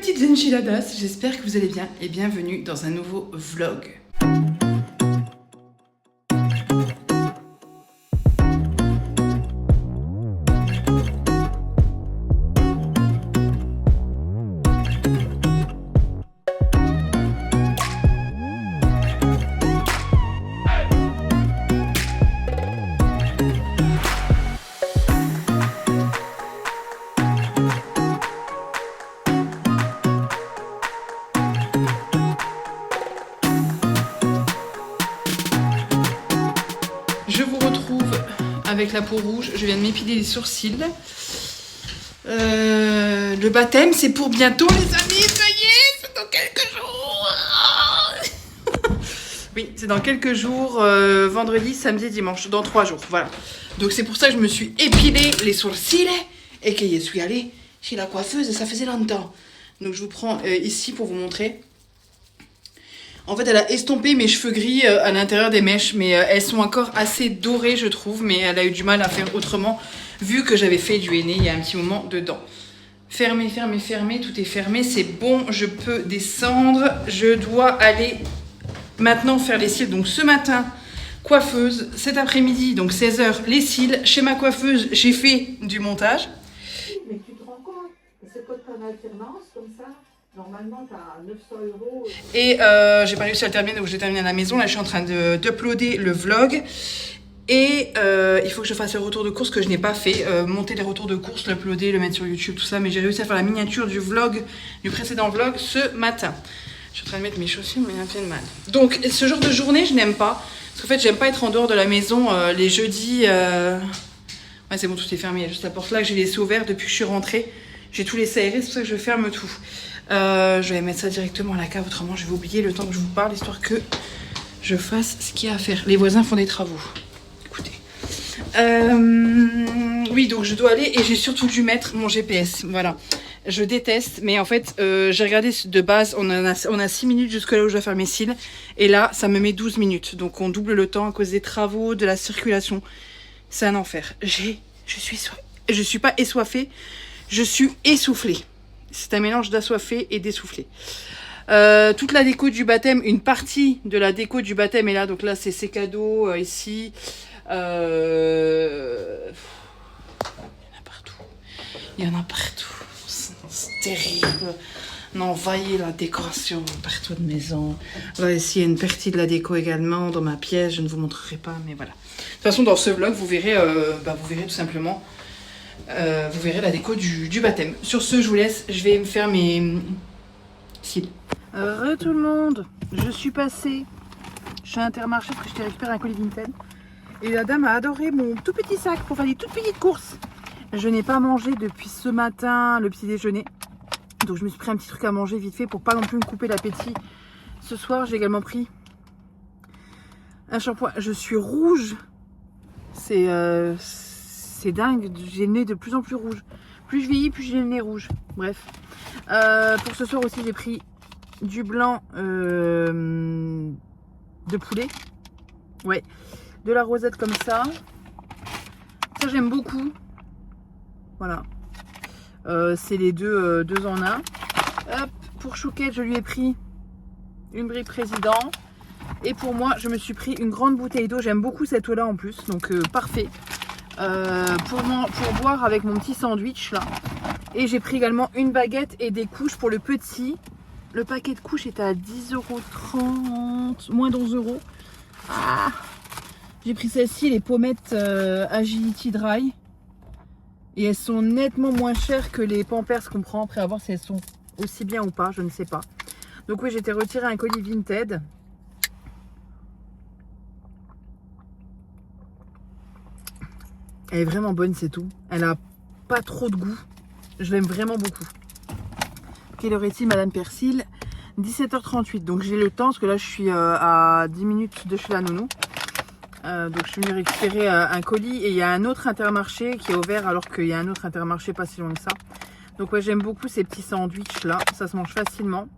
petites enchiladas, j'espère que vous allez bien et bienvenue dans un nouveau vlog. Je vous retrouve avec la peau rouge, je viens de m'épiler les sourcils. Le baptême c'est pour bientôt les amis, ça y est, c'est dans quelques jours. Oui, c'est dans quelques jours, vendredi, samedi, dimanche, dans 3 jours, voilà. Donc c'est pour ça que je me suis épilé les sourcils et que je suis allée chez la coiffeuse et ça faisait longtemps. Donc je vous prends ici pour vous montrer. En fait, elle a estompé mes cheveux gris à l'intérieur des mèches, mais elles sont encore assez dorées, je trouve, mais elle a eu du mal à faire autrement, vu que j'avais fait du henné il y a un petit moment dedans. Fermé, fermé, fermé, tout est fermé, c'est bon, je peux descendre. Je dois aller maintenant faire les cils. Donc ce matin, coiffeuse, cet après-midi, donc 16h, les cils. Chez ma coiffeuse, j'ai fait du montage. Mais tu te rends compte, c'est pas en alternance comme ça. Normalement, tu as 900 €. Et j'ai pas réussi à le terminer, donc je l'ai terminé à la maison. Là, je suis en train d'uploader le vlog. Et il faut que je fasse le retour de course que je n'ai pas fait. Monter les retours de course, l'uploader, le mettre sur YouTube, tout ça. Mais j'ai réussi à faire la miniature du vlog, du précédent vlog, ce matin. Je suis en train de mettre mes chaussures, mais il y a un peu de mal. Donc, ce genre de journée, je n'aime pas. Parce qu'en fait, j'aime pas être en dehors de la maison les jeudis. Ouais, c'est bon, tout est fermé. Il y a juste la porte là que j'ai laissé ouverte depuis que je suis rentrée. J'ai tout laissé aérer, c'est pour ça que je ferme tout. Je vais mettre ça directement à la cave, autrement je vais oublier le temps que je vous parle, histoire que je fasse ce qu'il y a à faire. Les voisins font des travaux. Écoutez. Oui, donc je dois aller et j'ai surtout dû mettre mon GPS. Voilà. Je déteste, mais en fait, j'ai regardé de base, on a 6 minutes jusque là où je dois faire mes cils. Et là, ça me met 12 minutes. Donc on double le temps à cause des travaux, de la circulation. C'est un enfer. Je suis pas essoiffée, je suis essoufflée. C'est un mélange d'assoiffé et d'essoufflé. Toute la déco du baptême, une partie de la déco du baptême est là. Donc là, c'est ces cadeaux ici. Il y en a partout. Il y en a partout. C'est terrible. On a envahi la décoration partout de maison. Là, ici, il y a une partie de la déco également dans ma pièce. Je ne vous montrerai pas, mais voilà. De toute façon, dans ce vlog, vous verrez tout simplement... vous verrez la déco du baptême. Sur ce, je vous laisse. Je vais me faire mes cils. Re tout le monde. Je suis passée chez Intermarché parce que je t'ai récupéré un colis Vinted. Et la dame a adoré mon tout petit sac pour faire des toutes petites courses. Je n'ai pas mangé depuis ce matin le petit déjeuner. Donc je me suis pris un petit truc à manger vite fait pour pas non plus me couper l'appétit. Ce soir, j'ai également pris un shampoing. Je suis rouge. C'est dingue, j'ai le nez de plus en plus rouge. Plus je vieillis, plus j'ai le nez rouge. Bref. Pour ce soir aussi, j'ai pris du blanc de poulet. Ouais. De la rosette comme ça. Ça, j'aime beaucoup. Voilà. C'est les deux en un. Hop. Pour Chouquette, je lui ai pris une brique président. Et pour moi, je me suis pris une grande bouteille d'eau. J'aime beaucoup cette eau-là en plus. Donc, parfait. Pour boire avec mon petit sandwich là. Et j'ai pris également une baguette et des couches pour le petit. Le paquet de couches était à 10,30 €, moins d'11 €. Ah, j'ai pris celle-ci, les pommettes Agility Dry. Et elles sont nettement moins chères que les Pampers qu'on prend. Après, à voir si elles sont aussi bien ou pas, je ne sais pas. Donc oui, j'ai été retirer un colis Vinted. Elle est vraiment bonne, c'est tout. Elle a pas trop de goût. Je l'aime vraiment beaucoup. Quelle heure est-il, Madame Persil? 17h38. Donc j'ai le temps, parce que là je suis à 10 minutes de chez la nounou. Donc je suis venue récupérer un colis. Et il y a un autre Intermarché qui est ouvert, alors qu'il y a un autre Intermarché pas si loin que ça. Donc ouais, j'aime beaucoup ces petits sandwichs là. Ça se mange facilement.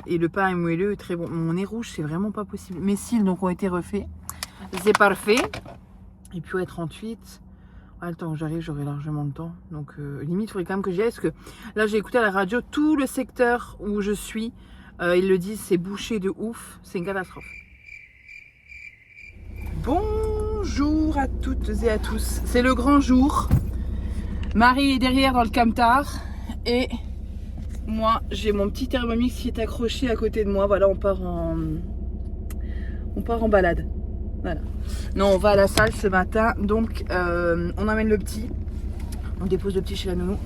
Et le pain est moelleux, très bon. Mon nez rouge, c'est vraiment pas possible. Mes cils donc ont été refaits. C'est parfait. Et puis ouais, 38, Ah, le temps que j'arrive, j'aurai largement le temps. Donc, limite, il faudrait quand même que j'y aille. Parce que là, j'ai écouté à la radio tout le secteur où je suis. Ils le disent, c'est bouché de ouf. C'est une catastrophe. Bonjour à toutes et à tous. C'est le grand jour. Marie est derrière dans le camtar. Et moi, j'ai mon petit Thermomix qui est accroché à côté de moi. Voilà, on part en balade. Voilà. Non, on va à la salle ce matin. Donc, on amène le petit. On dépose le petit chez la nounou.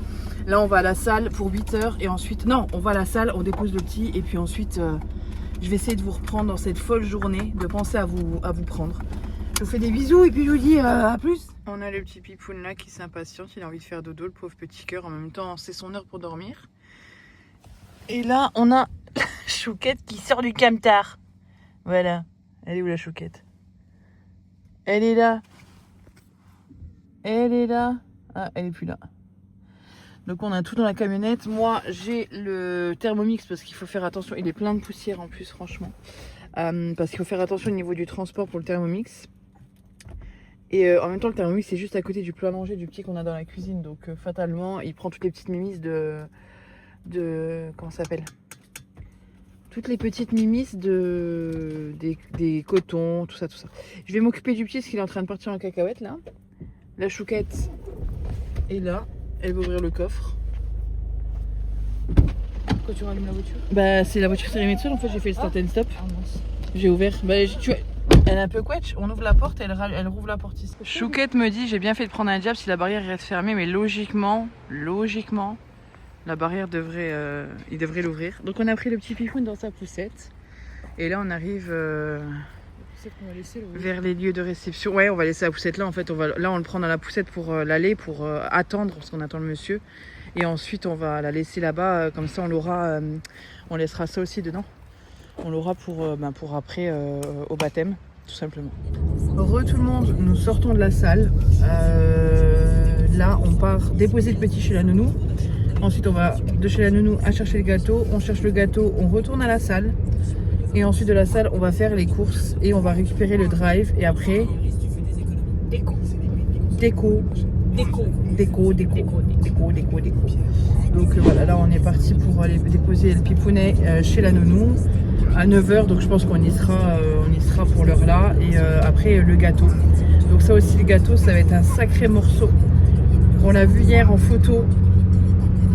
Là, on va à la salle pour 8 h. Et ensuite, non, on va à la salle, on dépose le petit. Et puis ensuite, je vais essayer de vous reprendre dans cette folle journée. De penser à vous prendre. Je vous fais des bisous et puis je vous dis à plus. On a le petit pipoun là qui s'impatiente. Il a envie de faire dodo, le pauvre petit cœur. En même temps, c'est son heure pour dormir. Et là, on a Chouquette qui sort du camtar. Voilà. Elle est où la Chouquette? Elle est là. Elle est là. Ah, elle est plus là. Donc on a tout dans la camionnette. Moi, j'ai le Thermomix parce qu'il faut faire attention. Il est plein de poussière en plus, franchement. Parce qu'il faut faire attention au niveau du transport pour le Thermomix. Et en même temps, le Thermomix, c'est juste à côté du plat à manger du petit qu'on a dans la cuisine. Donc fatalement, il prend toutes les petites mimisses de comment ça s'appelle? Toutes les petites mimisses des cotons, tout ça, tout ça. Je vais m'occuper du petit parce qu'il est en train de partir en cacahuète là. La Chouquette est là. Elle va ouvrir le coffre. Quand tu rallumes la voiture? Bah c'est la voiture s'est remise seule. En fait j'ai fait le start and stop. Ah mince. J'ai ouvert. Bah elle est un peu quetch. On ouvre la porte, elle rouvre la porte ici. Chouquette me dit j'ai bien fait de prendre un diable si la barrière reste fermée, mais logiquement, la barrière devrait, il devrait l'ouvrir. Donc on a pris le petit pifoun dans sa poussette. Et là on arrive qu'on va laisser, vers les lieux de réception. Ouais, on va laisser la poussette là. En fait, on le prend dans la poussette pour l'aller, pour attendre, parce qu'on attend le monsieur. Et ensuite on va la laisser là-bas. Comme ça on l'aura, on laissera ça aussi dedans. On l'aura pour après au baptême, tout simplement. Re tout le monde, nous sortons de la salle. Là on part déposer le petit chez la nounou. Ensuite, on va de chez la nounou à chercher le gâteau. On cherche le gâteau, on retourne à la salle. Et ensuite de la salle, on va faire les courses et on va récupérer le drive. Et après, déco. Donc voilà, là on est parti pour aller déposer le pipounet chez la nounou à 9 h. Donc je pense qu'on y sera pour l'heure là. Et après le gâteau. Donc ça aussi, le gâteau, ça va être un sacré morceau. On l'a vu hier en photo.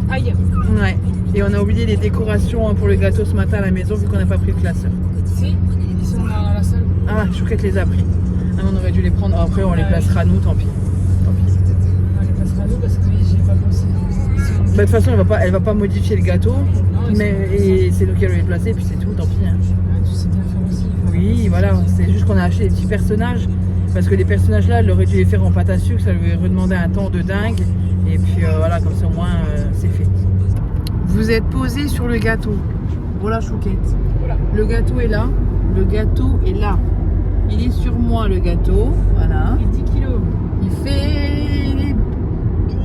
Aïe. Ouais. Et on a oublié les décorations pour le gâteau ce matin à la maison vu qu'on n'a pas pris le classeur. Si, ils sont dans la salle. Ah, Chouquette les a pris. Ah, on aurait dû les prendre. Après, on les placera nous, tant pis. On les placera nous parce que oui, j'ai pas pensé. Bah, de toute façon, elle va pas modifier le gâteau. Non, et c'est nous qui allons les placer, puis c'est tout, tant pis. Hein. Tu sais bien faire aussi. Oui, voilà. C'est juste qu'on a acheté des petits personnages. Parce que les personnages là, elle aurait dû les faire en pâte à sucre. Ça lui aurait redemandé un temps de dingue. Et puis voilà, comme ça au moins c'est fait. Vous êtes posé sur le gâteau. Voilà Chouquette. Voilà. Le gâteau est là. Le gâteau est là. Il est sur moi le gâteau. Voilà. Il est 10 kilos. Il fait.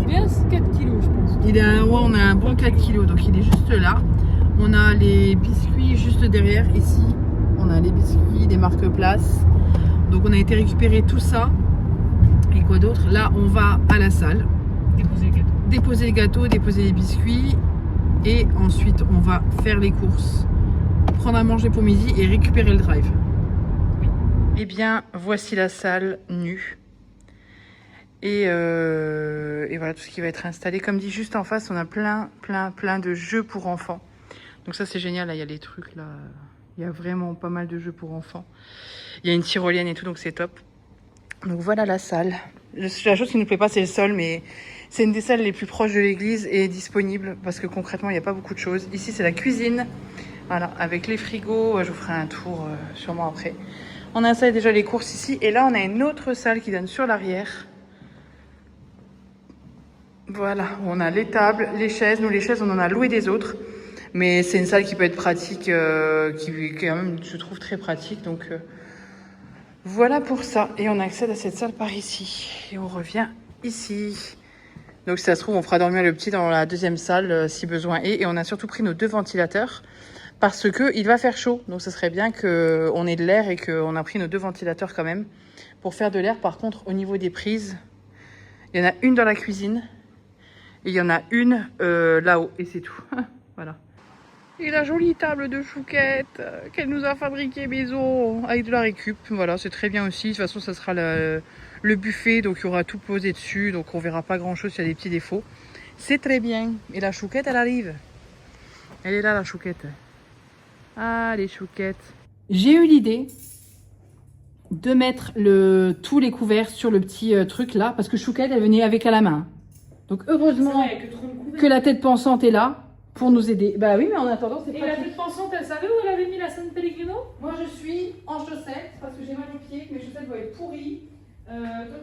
Il est à 4 kilos, je pense. On a un bon 4 kilos. Donc il est juste là. On a les biscuits juste derrière. Ici, on a les biscuits des marques Place. Donc on a été récupérer tout ça. Et quoi d'autre? Là, on va à la salle. Déposer le gâteau, déposer les biscuits. Et ensuite, on va faire les courses, prendre à manger pour midi et récupérer le drive. Oui. Eh bien, voici la salle nue. Et voilà tout ce qui va être installé. Comme dit, juste en face, on a plein de jeux pour enfants. Donc ça, c'est génial. Là, il y a les trucs, là. Il y a vraiment pas mal de jeux pour enfants. Il y a une tyrolienne et tout, donc c'est top. Donc voilà la salle. La chose qui ne nous plaît pas, c'est le sol, mais c'est une des salles les plus proches de l'église et disponible parce que concrètement, il n'y a pas beaucoup de choses. Ici, c'est la cuisine. Voilà, avec les frigos. Je vous ferai un tour sûrement après. On a installé déjà les courses ici. Et là, on a une autre salle qui donne sur l'arrière. Voilà, on a les tables, les chaises. Nous, les chaises, on en a loué des autres. Mais c'est une salle qui peut être pratique, qui quand même, je trouve, très pratique. Donc, voilà pour ça. Et on accède à cette salle par ici. Et on revient ici. Donc, si ça se trouve, on fera dormir le petit dans la deuxième salle, si besoin est. Et on a surtout pris nos 2 ventilateurs parce qu'il va faire chaud. Donc, ce serait bien qu'on ait de l'air et qu'on a pris nos 2 ventilateurs quand même pour faire de l'air. Par contre, au niveau des prises, Il y en a une dans la cuisine. Et il y en a une là-haut. Et c'est tout. Voilà. Et la jolie table de chouquette qu'elle nous a fabriquée maison avec de la récup. Voilà, c'est très bien aussi. De toute façon, ça sera le buffet. Donc, il y aura tout posé dessus. Donc, on verra pas grand-chose s'il y a des petits défauts. C'est très bien. Et la chouquette, elle arrive. Elle est là, la chouquette. Ah, les chouquettes. J'ai eu l'idée de mettre tous les couverts sur le petit truc là. Parce que chouquette, elle venait avec à la main. Donc, heureusement que la tête pensante est là. Pour nous aider. Bah oui, mais en attendant, c'est pas. Et la tête pensante, elle savait où elle avait mis la San Pellegrino? Moi, je suis en chaussettes parce que j'ai mal aux pieds, que mes chaussettes vont être pourries.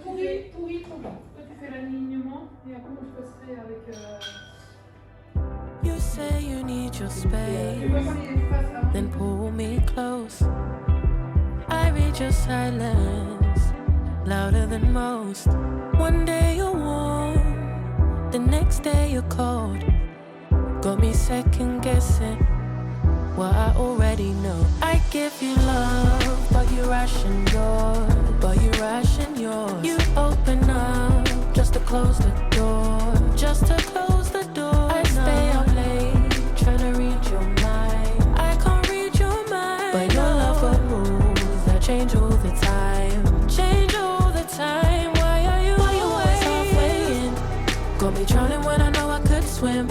Pourries, trop blanc. Toi, tu fais l'alignement et après, moi, je passerai avec. You say you need your space, then pull me close. I read your silence, louder than most. One day you're warm, the next day you're cold. Got me second guessing what I already know. I give you love, but you ration yours. But you ration yours. You open up just to close the door. Just to close the door. I stay up late trying to read your mind. I can't read your mind, but your love got rules that change all the time. Change all the time. Why are you always halfway in? Got me drowning when I know I could swim.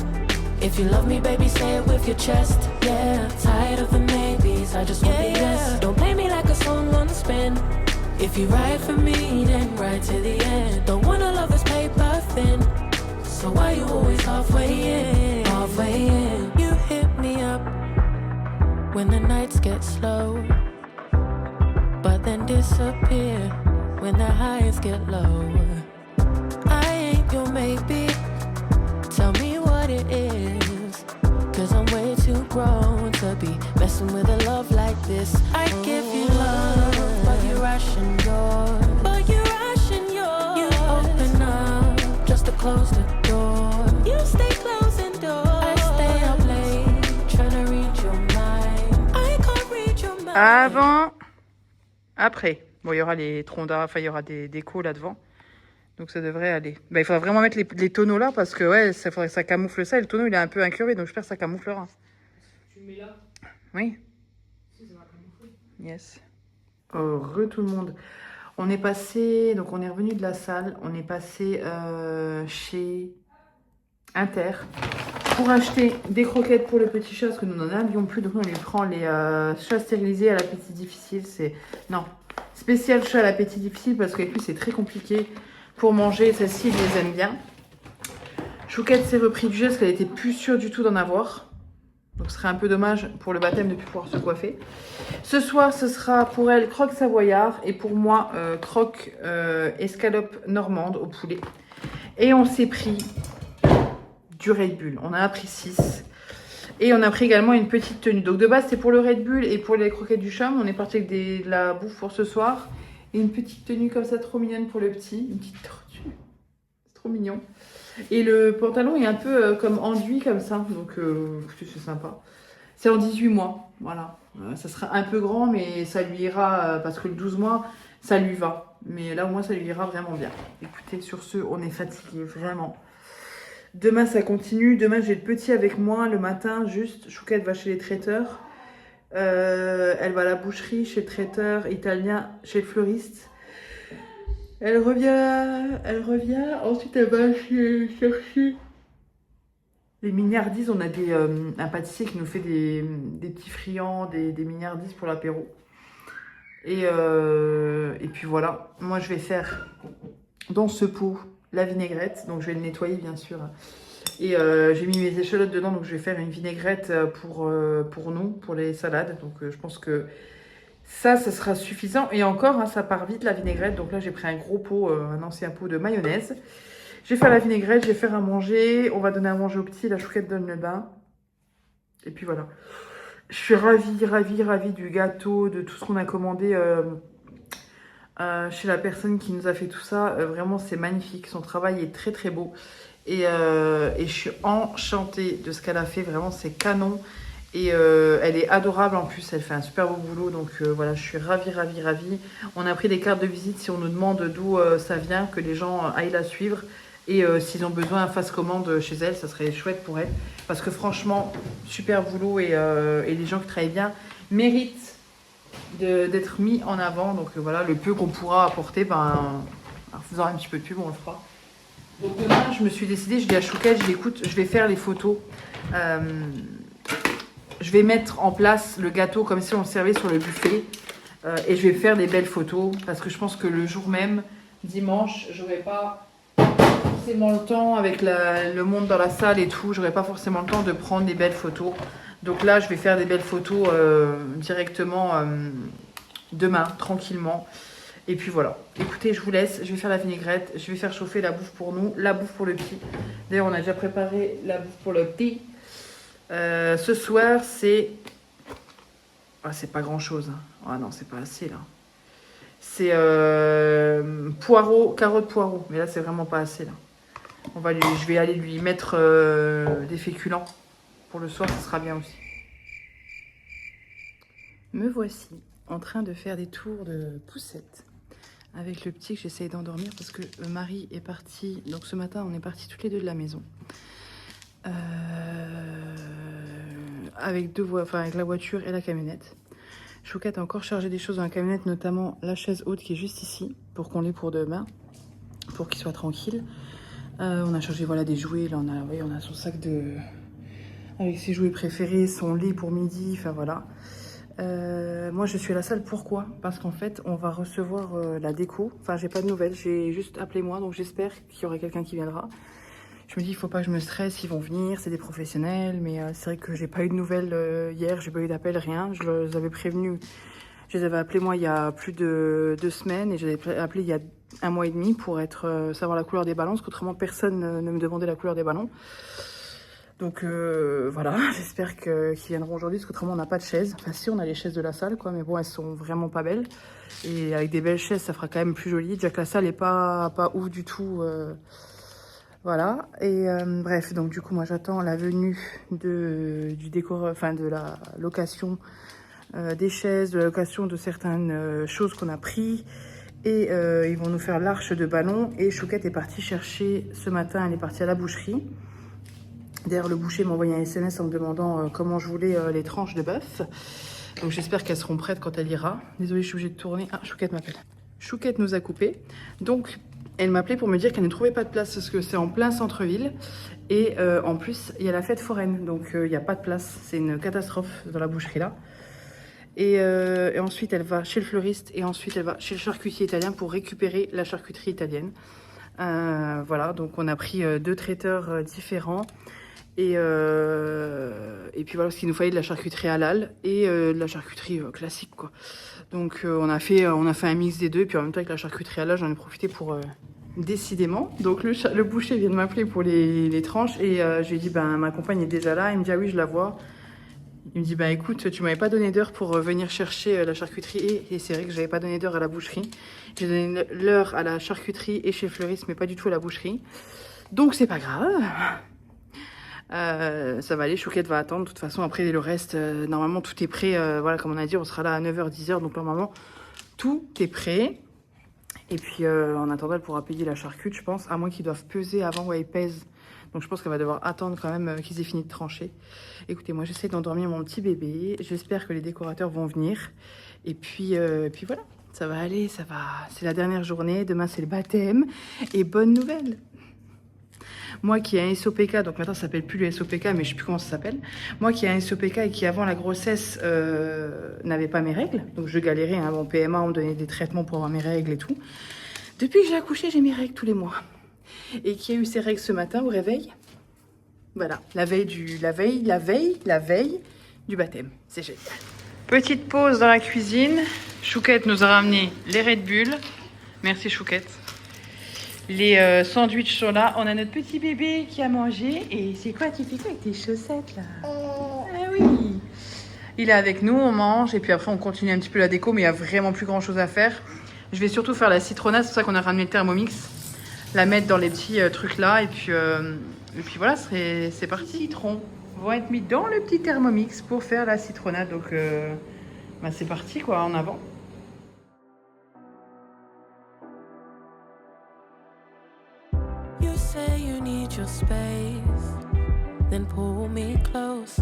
If you love me, baby, say it with your chest. Yeah, tired of the maybes, I just want the yes. Don't play me like a song on spin. If you ride for me, then ride to the end. Don't wanna love this paper thin. So why you always halfway in? Halfway in. You hit me up when the nights get slow, but then disappear when the highs get low. I ain't your maybe. Tell me what it is, 'cause I'm way too grown to be messing with a love like this. I give you love, but you ration yours. But you ration yours. You open up just to close the door. You stay closing doors. I stay up late trying to read your mind. I can't read your mind. Avant, après. Bon, il y aura les troncs d'arbre, enfin, il y aura des décos là-devant. Donc ça devrait aller. Bah, il faudra vraiment mettre les tonneaux là parce que ouais, ça faudrait que ça camoufle ça. Et le tonneau il est un peu incurvé donc j'espère que ça camouflera. Tu le mets là? Oui. Si, ça va camoufler. Yes. Heureux tout le monde. On est passé, donc on est revenu de la salle. On est passé chez Inter pour acheter des croquettes pour le petit chat parce que nous n'en avions plus. Donc on lui prend les chats stérilisés à l'appétit difficile. C'est non spécial chat à l'appétit difficile parce qu'avec lui c'est très compliqué. Pour manger, celle-ci, ils les aiment bien. Chouquette s'est repris du gel parce qu'elle était plus sûre du tout d'en avoir. Donc ce serait un peu dommage pour le baptême de ne plus pouvoir se coiffer. Ce soir, ce sera pour elle croque savoyard et pour moi croque escalope normande au poulet. Et on s'est pris du Red Bull. On en a pris 6. Et on a pris également une petite tenue. Donc de base, c'est pour le Red Bull et pour les croquettes du chum. On est parti avec de la bouffe pour ce soir. Et une petite tenue comme ça, trop mignonne pour le petit. Une petite tortue. C'est trop mignon. Et le pantalon est un peu comme enduit comme ça. Donc, c'est sympa. C'est en 18 mois. Voilà. Ça sera un peu grand, mais ça lui ira. Parce que le 12 mois, ça lui va. Mais là, au moins, ça lui ira vraiment bien. Écoutez, sur ce, on est fatigué. Vraiment. Demain, ça continue. Demain, j'ai le petit avec moi. Le matin, juste. Chouquette va chez les traiteurs. Elle va à la boucherie, chez le traiteur italien, chez le fleuriste. Elle revient. Ensuite, elle va chercher les mignardises. On a un pâtissier qui nous fait des petits friands, des mignardises pour l'apéro. Et puis voilà. Moi, je vais faire dans ce pot la vinaigrette. Donc, je vais le nettoyer, bien sûr. Et j'ai mis mes échalotes dedans, donc je vais faire une vinaigrette pour nous, pour les salades. Donc je pense que ça sera suffisant. Et encore, hein, ça part vite la vinaigrette. Donc là, j'ai pris un gros pot, un ancien pot de mayonnaise. Je vais faire la vinaigrette, je vais faire à manger. On va donner à manger au petit, la Chouquette donne le bain. Et puis voilà. Je suis ravie du gâteau, de tout ce qu'on a commandé chez la personne qui nous a fait tout ça. Vraiment, c'est magnifique. Son travail est très très beau. Et je suis enchantée de ce qu'elle a fait. Vraiment, c'est canon. Et elle est adorable en plus, elle fait un super beau boulot. Donc voilà, je suis ravie. On a pris des cartes de visite si on nous demande d'où ça vient, que les gens aillent la suivre. Et s'ils ont besoin, fasse commande chez elle, ça serait chouette pour elle. Parce que franchement, super boulot et les gens qui travaillent bien méritent d'être mis en avant. Donc voilà, le peu qu'on pourra apporter, en faisant un petit peu de pub, on le fera. Donc demain, je me suis décidée, je dis à Chouquette, je vais faire les photos. Je vais mettre en place le gâteau comme si on le servait sur le buffet. Et je vais faire des belles photos. Parce que je pense que le jour même, dimanche, j'aurai pas forcément le temps avec le monde dans la salle et tout. J'aurai pas forcément le temps de prendre des belles photos. Donc là, je vais faire des belles photos directement demain, tranquillement. Et puis voilà. Écoutez, je vous laisse. Je vais faire la vinaigrette. Je vais faire chauffer la bouffe pour nous, la bouffe pour le petit. D'ailleurs, on a déjà préparé la bouffe pour le petit. Ce soir, c'est... Ah, c'est pas grand-chose. Ah non, c'est pas assez, là. C'est carottes poireaux. Mais là, c'est vraiment pas assez, là. Je vais aller lui mettre des féculents. Pour le soir, ça sera bien aussi. Me voici en train de faire des tours de poussette avec le petit que j'essaye d'endormir parce que Marie est partie. Donc ce matin, on est partis toutes les deux de la maison. Avec avec la voiture et la camionnette. Chouquette a encore chargé des choses dans la camionnette, notamment la chaise haute qui est juste ici, pour qu'on l'ait pour demain, pour qu'il soit tranquille. On a chargé des jouets, là on a son sac avec ses jouets préférés, son lit pour midi, enfin voilà. Moi je suis à la salle, pourquoi? Parce qu'en fait on va recevoir la déco, enfin j'ai pas de nouvelles, j'ai juste appelé moi, donc j'espère qu'il y aura quelqu'un qui viendra. Je me dis, il faut pas que je me stresse, ils vont venir, c'est des professionnels, mais c'est vrai que j'ai pas eu de nouvelles hier, j'ai pas eu d'appel, rien. Je les avais prévenus, je les avais appelés moi il y a plus de 2 semaines et je les avais appelés il y a 1 mois et demi pour savoir la couleur des ballons, parce qu'autrement personne ne me demandait la couleur des ballons. Donc voilà, j'espère qu'ils viendront aujourd'hui, parce qu'autrement on n'a pas de chaises. Enfin si, on a les chaises de la salle, quoi, mais bon, elles sont vraiment pas belles. Et avec des belles chaises, ça fera quand même plus joli. Déjà que la salle est pas ouf du tout. Voilà, et bref, donc du coup moi j'attends la venue du décor, de la location des chaises, de la location de certaines choses qu'on a pris, et ils vont nous faire l'arche de ballon. Et Chouquette est partie chercher ce matin, elle est partie à la boucherie. D'ailleurs le boucher m'a envoyé un SMS en me demandant comment je voulais les tranches de bœuf. Donc j'espère qu'elles seront prêtes quand elle ira. Désolée, je suis obligée de tourner. Ah, Chouquette m'appelle. Chouquette nous a coupé, donc... Elle m'appelait pour me dire qu'elle ne trouvait pas de place parce que c'est en plein centre-ville. Et en plus, il y a la fête foraine. Donc, il n'y a pas de place. C'est une catastrophe dans la boucherie là. Et ensuite, elle va chez le fleuriste. Et ensuite, elle va chez le charcutier italien pour récupérer la charcuterie italienne. Voilà, donc on a pris 2 traiteurs différents. Et puis voilà, parce qu'il nous fallait de la charcuterie halal et de la charcuterie classique, quoi. Donc on a fait un mix des deux. Et puis en même temps, avec la charcuterie halal, j'en ai profité pour... décidément. Donc le boucher vient de m'appeler pour les tranches. Et je lui ai dit, ma compagne est déjà là. Il me dit, ah oui, je la vois. Il me dit, écoute, tu m'avais pas donné d'heure pour venir chercher la charcuterie. Et c'est vrai que j'avais pas donné d'heure à la boucherie. J'ai donné l'heure à la charcuterie et chez le fleuriste, mais pas du tout à la boucherie. Donc c'est pas grave. Ça va aller, Chouquette va attendre. De toute façon, après le reste, normalement tout est prêt. Voilà, comme on a dit, on sera là à 9h, 10h. Donc normalement, tout est prêt. Et puis en attendant, elle pourra payer la charcute, je pense. À moins qu'ils doivent peser avant, ouais, ils pèsent. Donc je pense qu'elle va devoir attendre quand même qu'ils aient fini de trancher. Écoutez, moi j'essaie d'endormir mon petit bébé. J'espère que les décorateurs vont venir. Et puis voilà, ça va aller, ça va. C'est la dernière journée. Demain, c'est le baptême. Et bonne nouvelle. Moi qui ai un SOPK, donc maintenant ça s'appelle plus le SOPK, mais je sais plus comment ça s'appelle. Moi qui ai un SOPK et qui avant la grossesse n'avait pas mes règles, donc je galérais, mon PMA, on me donnait des traitements pour avoir mes règles et tout. Depuis que j'ai accouché, j'ai mes règles tous les mois. Et qui a eu ses règles ce matin au réveil. Voilà, la veille du baptême. C'est génial. Petite pause dans la cuisine. Chouquette nous a ramené les Red Bull. Merci Chouquette. Les sandwichs sont là. On a notre petit bébé qui a mangé. Et c'est quoi, tu fais quoi avec tes chaussettes là? Ah oui. Il est avec nous, on mange. Et puis après, on continue un petit peu la déco. Mais il n'y a vraiment plus grand chose à faire. Je vais surtout faire la citronnade. C'est pour ça qu'on a ramené le Thermomix. La mettre dans les petits trucs là. Et puis voilà, c'est parti. Citron. vont être mis dans le petit Thermomix pour faire la citronnade. Donc bah, c'est parti quoi, en avant. You say you need your space, then pull me close.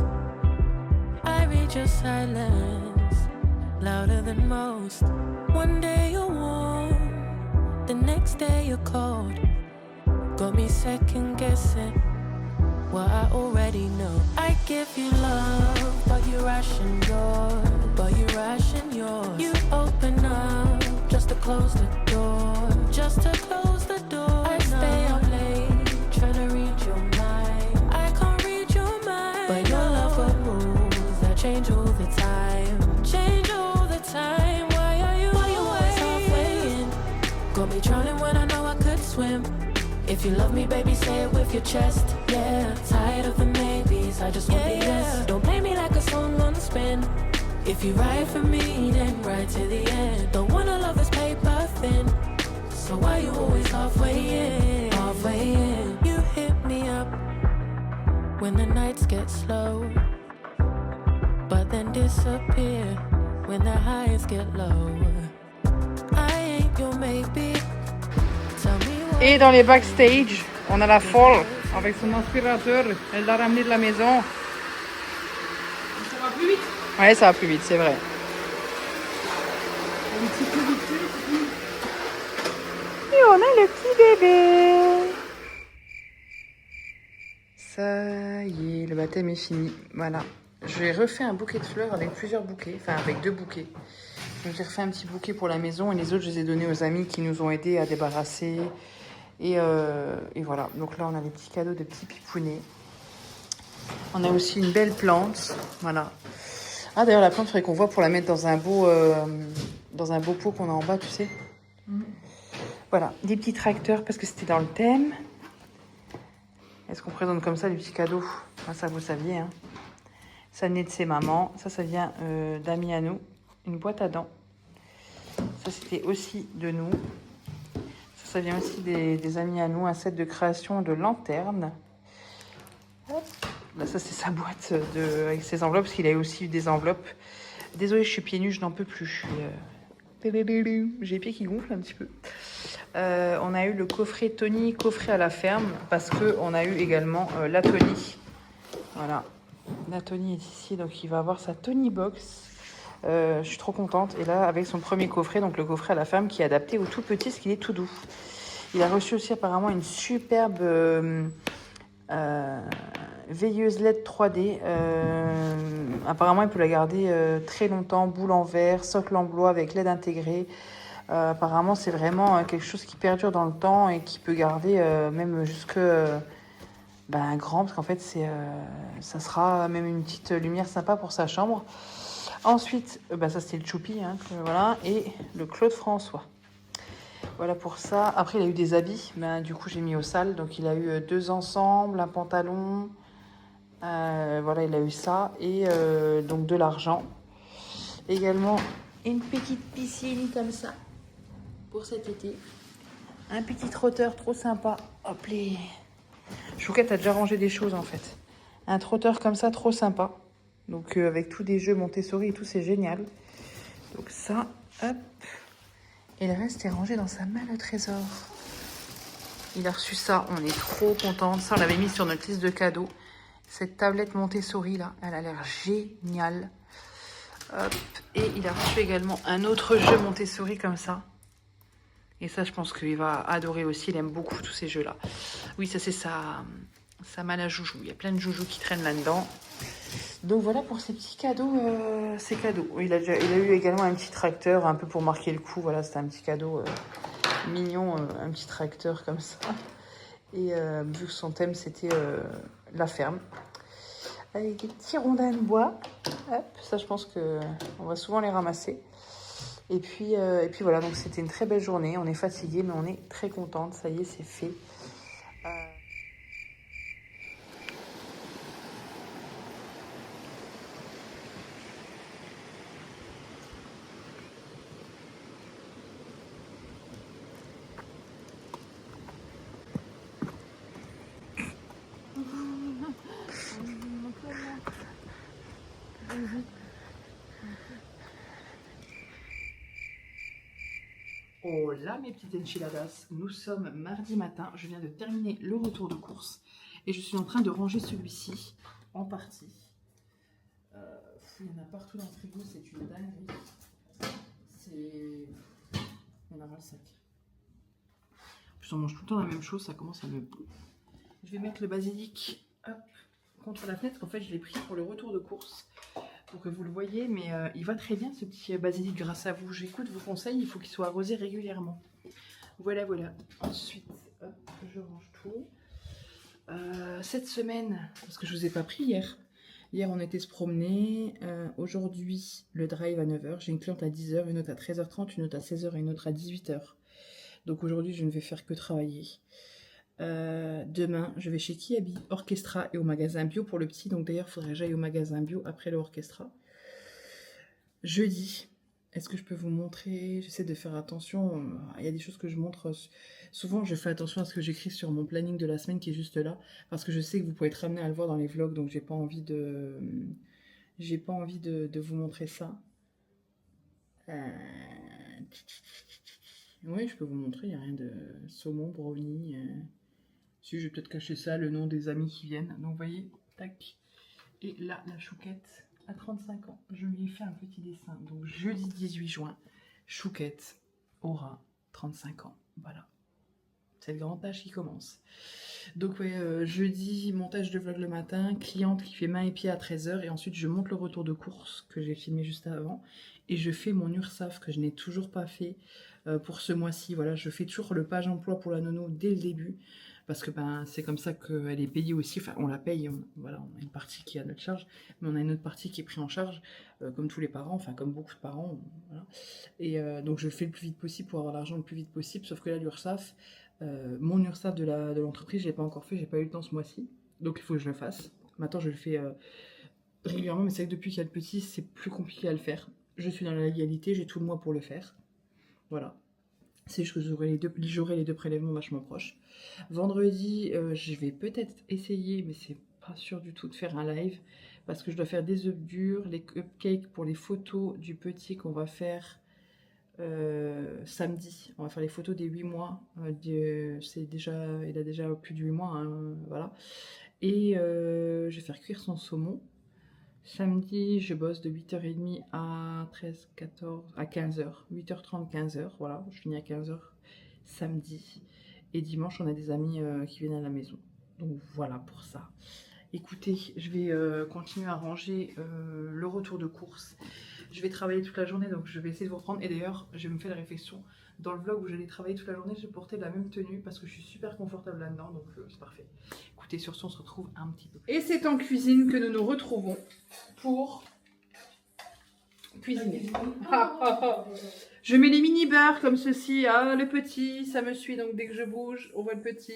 I read your silence, louder than most. One day you're warm, the next day you're cold. Got me second guessing what I already know. I give you love, but you ration yours. But you ration yours. You open up just to close the door. Just to close the door. I stay up late, trying to read your mind. I can't read your mind. But your love got rules that change all the time. Change all the time. Why are you always halfway in? Got me drowning when I know I could swim. If you love me, baby, say it with your chest. Yeah, tired of the maybes, I just want the yes. Don't play me like a song on spin. If you ride for me, then ride to the end. Don't wanna love this paper thin. So why you always halfway in? Halfway in. You hit me up when the nights get slow, but then disappear when the highs get low. I ain't your maybe. Tell me what. Et dans les backstage, on a la folle avec son aspirateur. Elle l'a ramené de la maison. Ça va plus vite. Ouais, ça va plus vite, c'est vrai. Un petit peu vite. Et on a le petit bébé. Ça y est, le baptême est fini. Voilà. J'ai refait un bouquet de fleurs avec plusieurs bouquets. Enfin, avec 2 bouquets. Donc, j'ai refait un petit bouquet pour la maison et les autres, je les ai donnés aux amis qui nous ont aidés à débarrasser. Et voilà. Donc là, on a des petits cadeaux de petits pipounets. On a aussi une belle plante. Voilà. Ah, d'ailleurs, la plante, il faudrait qu'on voit pour la mettre dans un beau pot qu'on a en bas, tu sais. Voilà. Des petits tracteurs parce que c'était dans le thème. Est-ce qu'on présente comme ça les petits cadeaux? Ça, vous saviez. Hein. Ça naît de ses mamans. Ça vient d'amis à nous. Une boîte à dents. Ça, c'était aussi de nous. Ça vient aussi des amis à nous. Un set de création de lanternes. Là, ça, c'est sa boîte avec ses enveloppes. Parce qu'il a aussi eu des enveloppes. Désolée, je suis pieds nus. Je n'en peux plus. J'ai les pieds qui gonflent un petit peu. On a eu le coffret Tony, coffret à la ferme. Parce qu'on a eu également la Tony. Voilà. La Tony est ici. Donc, il va avoir sa Tony Box. Je suis trop contente. Et là, avec son premier coffret, donc le coffret à la femme qui est adapté au tout petit, parce qu'il est tout doux. Il a reçu aussi apparemment une superbe veilleuse LED 3D. Apparemment, il peut la garder très longtemps. Boule en verre, socle en bois avec LED intégré. Apparemment, c'est vraiment quelque chose qui perdure dans le temps et qui peut garder même jusque un grand, parce qu'en fait, ça sera même une petite lumière sympa pour sa chambre. Ensuite, ça c'était le Choupi, hein, voilà, et le Claude François. Voilà pour ça. Après, il a eu des habits, du coup j'ai mis au sale. Donc il a eu 2 ensembles, un pantalon, voilà, il a eu ça, et donc de l'argent. Également une petite piscine comme ça pour cet été. Un petit trotteur trop sympa. Hop les. Chouquette a déjà rangé des choses en fait. Un trotteur comme ça trop sympa. Donc avec tous des jeux Montessori et tout, c'est génial. Donc ça, hop. Et le reste est rangé dans sa malle au trésor. Il a reçu ça, on est trop contente. Ça, on l'avait mis sur notre liste de cadeaux. Cette tablette Montessori là, elle a l'air géniale. Hop. Et il a reçu également un autre jeu Montessori comme ça. Et ça, je pense qu'il va adorer aussi. Il aime beaucoup tous ces jeux-là. Oui, ça c'est sa malle à joujou. Il y a plein de joujous qui traînent là-dedans. Donc voilà pour ces petits cadeaux, ces cadeaux. Il a eu également un petit tracteur, un peu pour marquer le coup. Voilà, c'était un petit cadeau mignon, un petit tracteur comme ça. Et vu que son thème, c'était la ferme. Avec des petits rondins de bois. Hop, ça, je pense qu'on va souvent les ramasser. Et puis voilà, donc c'était une très belle journée. On est fatigué, mais on est très contente. Ça y est, c'est fait. Oh là mes petites enchiladas, nous sommes mardi matin, je viens de terminer le retour de course et je suis en train de ranger celui-ci en partie. Il y en a partout dans le frigo, c'est une dinguerie. On a ras le sac. En plus on mange tout le temps la même chose, ça commence à me... Je vais mettre le basilic contre la fenêtre, en fait je l'ai pris pour le retour de course. Pour que vous le voyez, mais il va très bien ce petit basilic grâce à vous. J'écoute vos conseils, il faut qu'il soit arrosé régulièrement. Voilà, voilà. Ensuite, hop, je range tout. Cette semaine, parce que je ne vous ai pas pris hier. Hier, on était se promener. Aujourd'hui, le drive à 9h. J'ai une cliente à 10h, une autre à 13h30, une autre à 16h et une autre à 18h. Donc aujourd'hui, je ne vais faire que travailler. Demain, je vais chez Kiabi Orchestra et au magasin bio pour le petit. Donc d'ailleurs, il faudrait que j'aille au magasin bio après le Orchestra. Jeudi, est-ce que je peux vous montrer? J'essaie de faire attention. Il y a des choses que je montre. Souvent, je fais attention à ce que j'écris sur mon planning de la semaine qui est juste là. Parce que je sais que vous pouvez être amené à le voir dans les vlogs. Donc j'ai pas envie de vous montrer ça. Oui, je peux vous montrer. Il n'y a rien de saumon, brownie. Si, je vais peut-être cacher ça, le nom des amis qui viennent. Donc, vous voyez, tac. Et là, la chouquette à 35 ans. Je lui ai fait un petit dessin. Donc, jeudi 18 juin, chouquette aura 35 ans. Voilà. C'est le grand âge qui commence. Donc, ouais, jeudi, montage de vlog le matin. Cliente qui fait main et pied à 13h. Et ensuite, je monte le retour de course que j'ai filmé juste avant. Et je fais mon URSAF que je n'ai toujours pas fait pour ce mois-ci. Voilà, je fais toujours le page emploi pour la nono dès le début. Parce que ben, c'est comme ça qu'elle est payée aussi. Enfin, on la paye, voilà, on a une partie qui est à notre charge, mais on a une autre partie qui est prise en charge, comme tous les parents, enfin comme beaucoup de parents. Voilà. Et donc je le fais le plus vite possible pour avoir l'argent le plus vite possible. Sauf que là, l'URSSAF, mon URSSAF de l'entreprise, je ne l'ai pas encore fait, j'ai pas eu le temps ce mois-ci. Donc il faut que je le fasse. Maintenant, je le fais régulièrement, mais c'est vrai que depuis qu'il y a le petit, c'est plus compliqué à le faire. Je suis dans la légalité, j'ai tout le mois pour le faire. Voilà. C'est juste que j'aurai les deux prélèvements vachement proches. Vendredi, je vais peut-être essayer, mais c'est pas sûr du tout, de faire un live. Parce que je dois faire des œufs durs, les cupcakes pour les photos du petit qu'on va faire samedi. On va faire les photos des 8 mois. Il a déjà plus de 8 mois, hein, voilà. Et je vais faire cuire son saumon. Samedi, je bosse de 8h30 à 15h. 8h30, 15h, voilà, je finis à 15h samedi. Et dimanche, on a des amis qui viennent à la maison. Donc voilà pour ça. Écoutez, je vais continuer à ranger le retour de course. Je vais travailler toute la journée, donc je vais essayer de vous reprendre. Et d'ailleurs, je me fais la réflexion. Dans le vlog où j'allais travailler toute la journée, je portais la même tenue parce que je suis super confortable là-dedans, donc c'est parfait. Écoutez, sur ce, on se retrouve un petit peu. Et c'est en cuisine que nous nous retrouvons pour cuisiner. Je mets les mini beurres comme ceci. Ah, le petit, ça me suit, donc dès que je bouge, on voit le petit.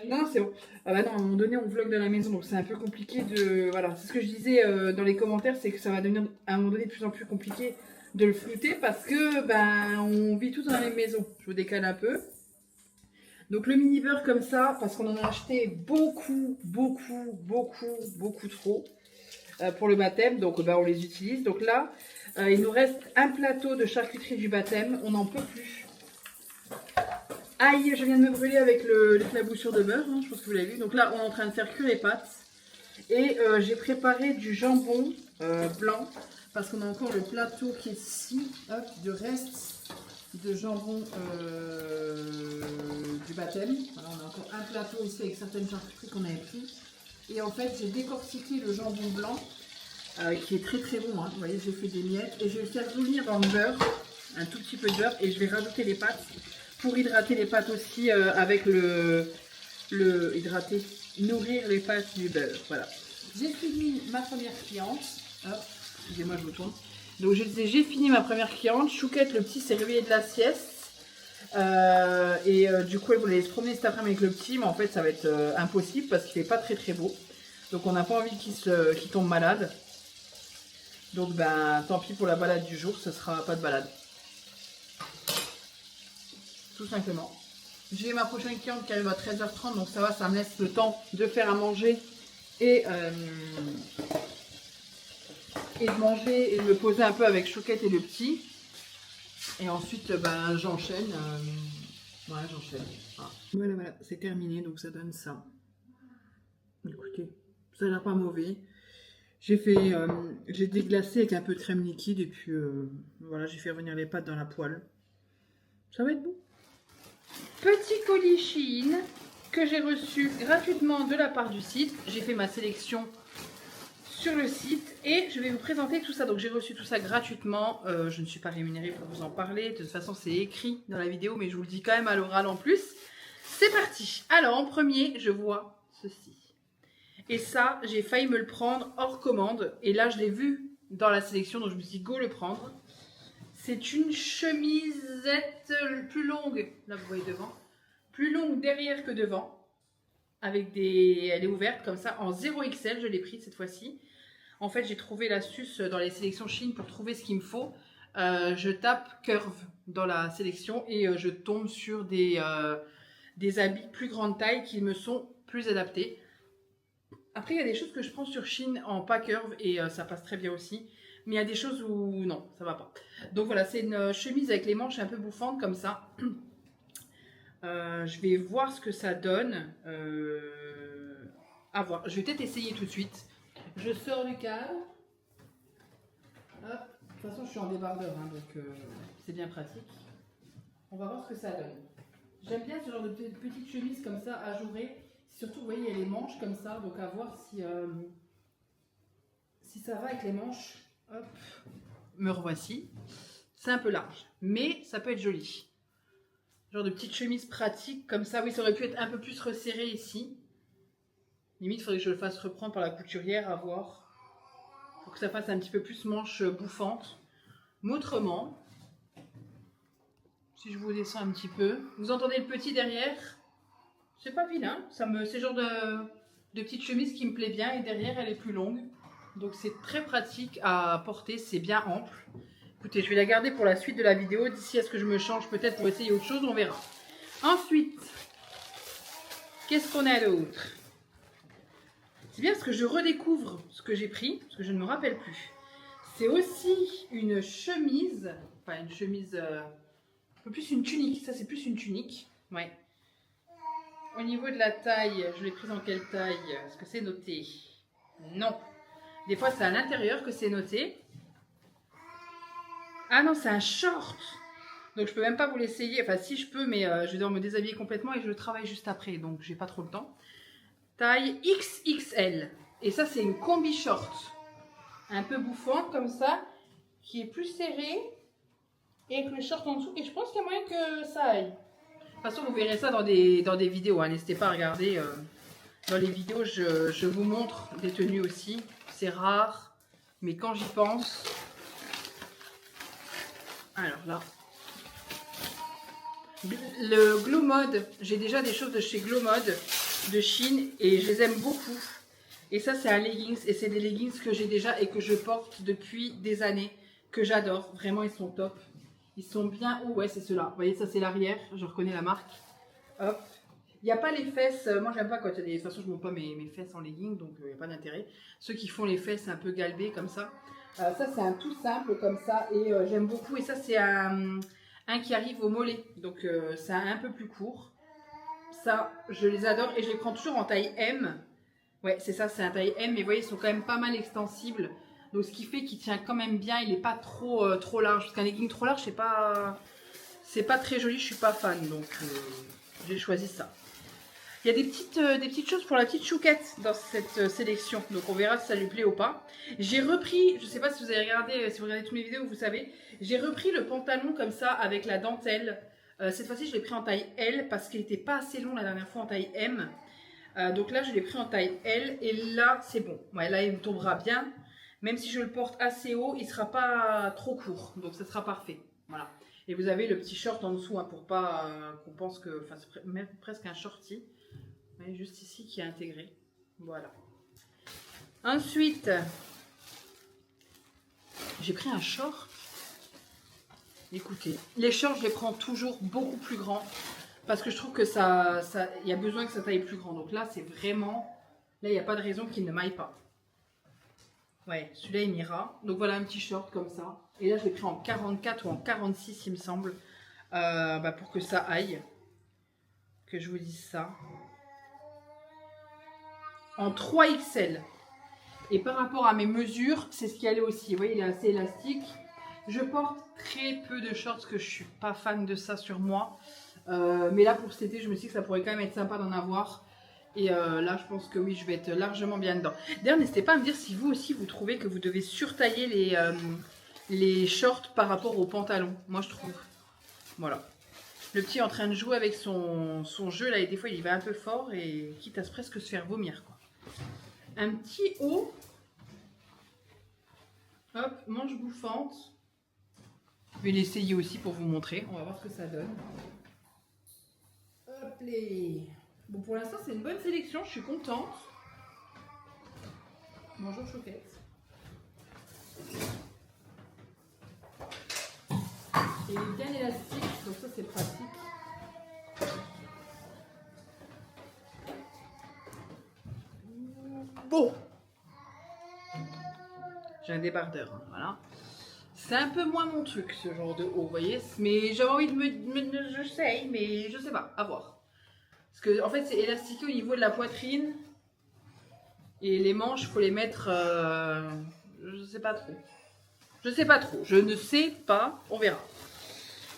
Non, c'est bon. Ah bah non, à un moment donné, on vlog dans la maison, donc c'est un peu compliqué de... Voilà, c'est ce que je disais dans les commentaires, c'est que ça va devenir à un moment donné de plus en plus compliqué de le flouter parce que ben on vit tous dans la même maison. Je vous décale un peu. Donc le mini beurre comme ça, parce qu'on en a acheté beaucoup trop pour le baptême, donc ben, on les utilise. Donc là, il nous reste un plateau de charcuterie du baptême, on n'en peut plus. Aïe, je viens de me brûler avec l'éclaboussure de beurre, hein, je pense que vous l'avez vu. Donc là, on est en train de faire cuire les pâtes. Et j'ai préparé du jambon blanc, parce qu'on a encore le plateau qui est ici, hop, de reste de jambon du baptême. Voilà, on a encore un plateau ici avec certaines charcuteries qu'on avait pris. Et en fait, j'ai décortiqué le jambon blanc, qui est très très bon. Hein. Vous voyez, j'ai fait des miettes et je vais le faire bouillir dans le beurre, un tout petit peu de beurre, et je vais rajouter les pâtes pour hydrater les pâtes aussi avec nourrir les pâtes du beurre. Voilà. J'ai fini ma première cliente. Hop, excusez-moi, je vous tourne. Donc je disais, j'ai fini ma première cliente. Chouquette, le petit, s'est réveillé de la sieste. Du coup, elle voulait se promener cet après-midi avec le petit, mais en fait, ça va être impossible parce qu'il n'est pas très très beau. Donc on n'a pas envie qu'il tombe malade. Donc ben, tant pis pour la balade du jour, ce sera pas de balade. Tout simplement. J'ai ma prochaine cliente qui arrive à 13h30, donc ça va, ça me laisse le temps de faire à manger et et de manger et de me poser un peu avec Chouquette et le petit. Et ensuite, ben, j'enchaîne. Voilà, j'enchaîne. Voilà, voilà, c'est terminé, donc ça donne ça. Écoutez, ça a l'air pas mauvais. J'ai déglacé avec un peu de crème liquide et puis voilà, j'ai fait revenir les pâtes dans la poêle. Ça va être bon. Petit colis Shein que j'ai reçu gratuitement de la part du site. J'ai fait ma sélection sur le site et je vais vous présenter tout ça. Donc j'ai reçu tout ça gratuitement. Je ne suis pas rémunérée pour vous en parler. De toute façon, c'est écrit dans la vidéo, mais je vous le dis quand même à l'oral en plus. C'est parti. Alors en premier, je vois ceci. Et ça, j'ai failli me le prendre hors commande. Et là, je l'ai vu dans la sélection, donc je me suis dit go le prendre. C'est une chemisette plus longue, là vous voyez devant, plus longue derrière que devant. Avec des... Elle est ouverte comme ça, en 0XL, je l'ai pris cette fois-ci. En fait, j'ai trouvé l'astuce dans les sélections Shein pour trouver ce qu'il me faut. Je tape curve dans la sélection et je tombe sur des habits plus grande taille qui me sont plus adaptés. Après, il y a des choses que je prends sur Shein en pas curve et ça passe très bien aussi. Mais il y a des choses où non, ça va pas. Donc voilà, c'est une chemise avec les manches un peu bouffantes comme ça. Je vais voir ce que ça donne. À voir. Je vais peut-être essayer tout de suite. Je sors du cadre. Hop. De toute façon, je suis en débardeur, hein, donc c'est bien pratique. On va voir ce que ça donne. J'aime bien ce genre de petite chemise comme ça, ajourée. Surtout, vous voyez, il y a les manches comme ça, donc à voir si ça va avec les manches. Hop, me revoici. C'est un peu large, mais ça peut être joli. Genre de petite chemise pratique comme ça. Oui, ça aurait pu être un peu plus resserré ici. Limite, il faudrait que je le fasse reprendre par la couturière, à voir. Pour que ça fasse un petit peu plus manche bouffante. Mais autrement, si je vous descends un petit peu, vous entendez le petit derrière? C'est pas vilain, c'est le genre de petite chemise qui me plaît bien et derrière elle est plus longue. Donc c'est très pratique à porter, c'est bien ample. Écoutez, je vais la garder pour la suite de la vidéo. D'ici à ce que je me change peut-être pour essayer autre chose, on verra. Ensuite, qu'est-ce qu'on a d'autre? C'est bien parce que je redécouvre ce que j'ai pris, parce que je ne me rappelle plus. C'est aussi une chemise, enfin une chemise, un peu plus une tunique, ça c'est plus une tunique, ouais. Au niveau de la taille, je l'ai prise en quelle taille? Est-ce que c'est noté? Non. Des fois, c'est à l'intérieur que c'est noté. Ah non, c'est un short. Donc, je peux même pas vous l'essayer. Enfin, si je peux, mais je vais devoir me déshabiller complètement et je le travaille juste après. Donc, j'ai pas trop le temps. Taille XXL. Et ça, c'est une combi short. Un peu bouffante comme ça. Qui est plus serrée. Et avec le short en dessous. Et je pense qu'il y a moyen que ça aille. De toute façon, vous verrez ça dans des vidéos. Hein. N'hésitez pas à regarder. Dans les vidéos, je vous montre des tenues aussi. C'est rare. Mais quand j'y pense... Alors là... Le Glow Mode. J'ai déjà des choses de chez Glow Mode. De Shein. Et je les aime beaucoup. Et ça, c'est un leggings. Et c'est des leggings que j'ai déjà et que je porte depuis des années. Que j'adore. Vraiment, ils sont top. Ils sont bien... Oh ouais, c'est ceux-là. Vous voyez, ça c'est l'arrière. Je reconnais la marque. Hop. Il n'y a pas les fesses. Moi, j'aime pas quand il y a des... De toute façon, je ne monte pas mes fesses en legging. Donc, il n'y a pas d'intérêt. Ceux qui font les fesses un peu galbées comme ça. Ça, c'est un tout simple comme ça. Et j'aime beaucoup. Et ça, c'est un qui arrive au mollet. Donc, c'est un peu plus court. Ça, je les adore. Et je les prends toujours en taille M. Ouais, c'est ça. C'est un taille M. Mais vous voyez, ils sont quand même pas mal extensibles. Donc ce qui fait qu'il tient quand même bien, il n'est pas trop large. Parce qu'un legging trop large, c'est pas très joli, je suis pas fan. Donc j'ai choisi ça. Il y a des petites choses pour la petite Chouquette dans cette sélection. Donc on verra si ça lui plaît ou pas. J'ai repris, je ne sais pas si vous avez regardé, si vous regardez toutes mes vidéos, vous savez. J'ai repris le pantalon comme ça avec la dentelle. Cette fois-ci, je l'ai pris en taille L parce qu'il n'était pas assez long la dernière fois en taille M. Donc là, je l'ai pris en taille L et là, c'est bon. Ouais, là, il me tombera bien. Même si je le porte assez haut, il ne sera pas trop court. Donc, ça sera parfait. Voilà. Et vous avez le petit short en dessous, hein, pour pas qu'on pense que... Enfin, c'est même presque un shorty. Vous voyez, juste ici, qui est intégré. Voilà. Ensuite, j'ai pris un short. Écoutez, les shorts, je les prends toujours beaucoup plus grands. Parce que je trouve que il y a besoin que ça taille plus grand. Donc là, c'est vraiment... Là, il n'y a pas de raison qu'il ne m'aille pas. Ouais, celui-là il m'ira. Donc voilà un petit short comme ça. Et là je l'ai pris en 44 ou en 46 il me semble. Pour que ça aille. Que je vous dise ça. En 3XL. Et par rapport à mes mesures, c'est ce qui allait aussi. Vous voyez, il est assez élastique. Je porte très peu de shorts parce que je suis pas fan de ça sur moi. Mais là pour cet été, je me suis dit que ça pourrait quand même être sympa d'en avoir. Et là, je pense que oui, je vais être largement bien dedans. D'ailleurs, n'hésitez pas à me dire si vous aussi, vous trouvez que vous devez surtailler les shorts par rapport aux pantalons. Moi, je trouve. Voilà. Le petit est en train de jouer avec son jeu, là, et des fois, il va un peu fort, et quitte à presque se faire vomir, quoi. Un petit haut. Hop, manche bouffante. Je vais l'essayer aussi pour vous montrer. On va voir ce que ça donne. Hop les... Bon, pour l'instant, c'est une bonne sélection. Je suis contente. Bonjour, Chouquette. Et il est bien élastique, donc ça, c'est pratique. Bon. J'ai un débardeur, hein, voilà. C'est un peu moins mon truc, ce genre de haut, vous voyez. Mais j'avais envie de je sais, mais je sais pas, à voir. Parce que en fait c'est élastiqué au niveau de la poitrine et les manches faut les mettre je sais pas trop. Je sais pas trop, je ne sais pas, on verra.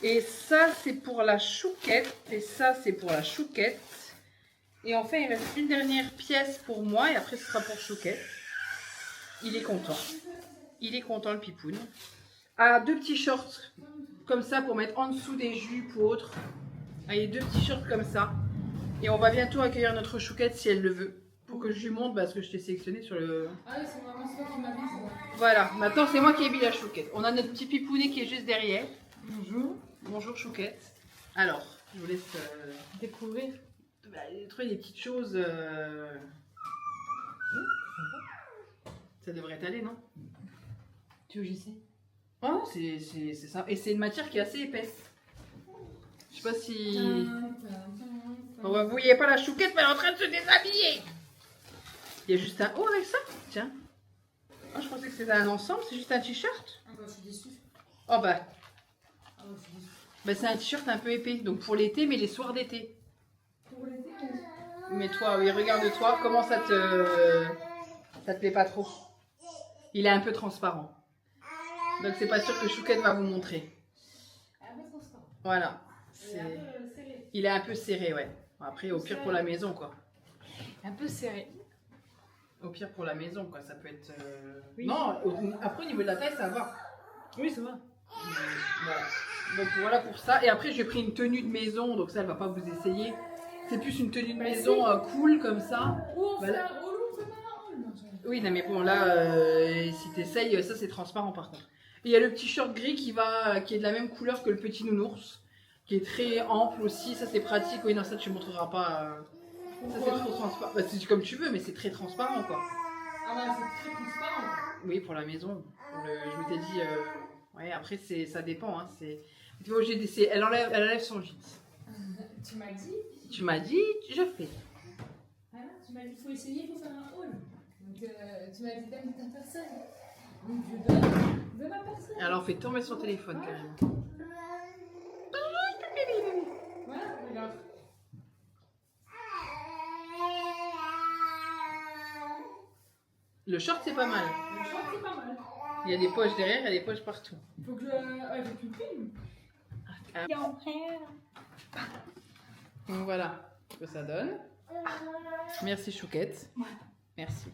Et ça c'est pour la chouquette et ça c'est pour la chouquette. Et enfin il reste une dernière pièce pour moi et après ce sera pour chouquette. Il est content. Il est content le pipoun. Ah, deux petits shorts comme ça pour mettre en dessous des jupes ou autres. Allez, deux petits shorts comme ça. Et on va bientôt accueillir notre chouquette si elle le veut. Pour que je lui montre parce que je t'ai sélectionné sur le... Ah oui, c'est vraiment toi qui m'as mis. Voilà, maintenant c'est moi qui ai mis la chouquette. On a notre petit pipounet qui est juste derrière. Bonjour. Bonjour chouquette. Alors, je vous laisse Découvrir. trouver des petites choses. Ça devrait aller, non? Tu veux que j'essaie? Oh, c'est ça. Et c'est une matière qui est assez épaisse. Je sais pas si... Bon, vous voyez pas la chouquette, mais elle est en train de se déshabiller. Il y a juste un haut avec ça. Tiens. Oh, je pensais que c'était un ensemble, c'est juste un t-shirt. Ah bah je suis déçue. Oh bah. Ah bah je suis déçue. Bah c'est un t-shirt un peu épais. Donc pour l'été, mais les soirs d'été. Pour l'été, Mais toi, oui, regarde-toi. Comment ça te plaît pas trop? Il est un peu transparent. Donc c'est pas sûr que Chouquette va vous montrer. un peu transparent. Voilà. Il est un peu serré. Il est un peu serré, ouais. Après, au pire pour la maison, quoi. Un peu serré. Au pire pour la maison, quoi. Ça peut être... Oui. Non, après au niveau de la taille, ça va. Oui, ça va. Voilà. Donc voilà pour ça. Et après, j'ai pris une tenue de maison. Donc ça, elle va pas vous essayer. C'est plus une tenue de Bah, maison cool, comme ça. Ou on Voilà. fait un rôle, on fait pas un rôle. Non, Oui, non, mais bon, là, si t'essayes, ça, c'est transparent, par contre. Et il y a le petit short gris qui est de la même couleur que le petit nounours. Qui est très ample aussi. Ça, c'est pratique. Oui, non, ça, tu ne montreras pas... Ça, c'est trop transparent. Bah, c'est comme tu veux, mais c'est très transparent, quoi. Ah bah c'est très transparent. Oui, pour la maison. Je m'étais dit... Ouais, après, ça dépend. Hein, tu vois, elle enlève son gîte. Tu m'as dit. Tu m'as dit, je fais. Voilà, tu m'as dit qu'il faut essayer pour faire un haul. Donc tu m'as dit donne ta personne. Donc je donne de ma personne. Alors, on fait tomber son téléphone, carrément. Voilà, regarde. Le short, c'est pas mal. Le short c'est pas mal. Il y a des poches derrière, il y a des poches partout. Faut que ouais, faut que tu me filmes. Donc voilà ce que ça donne. Merci Chouquette. Merci.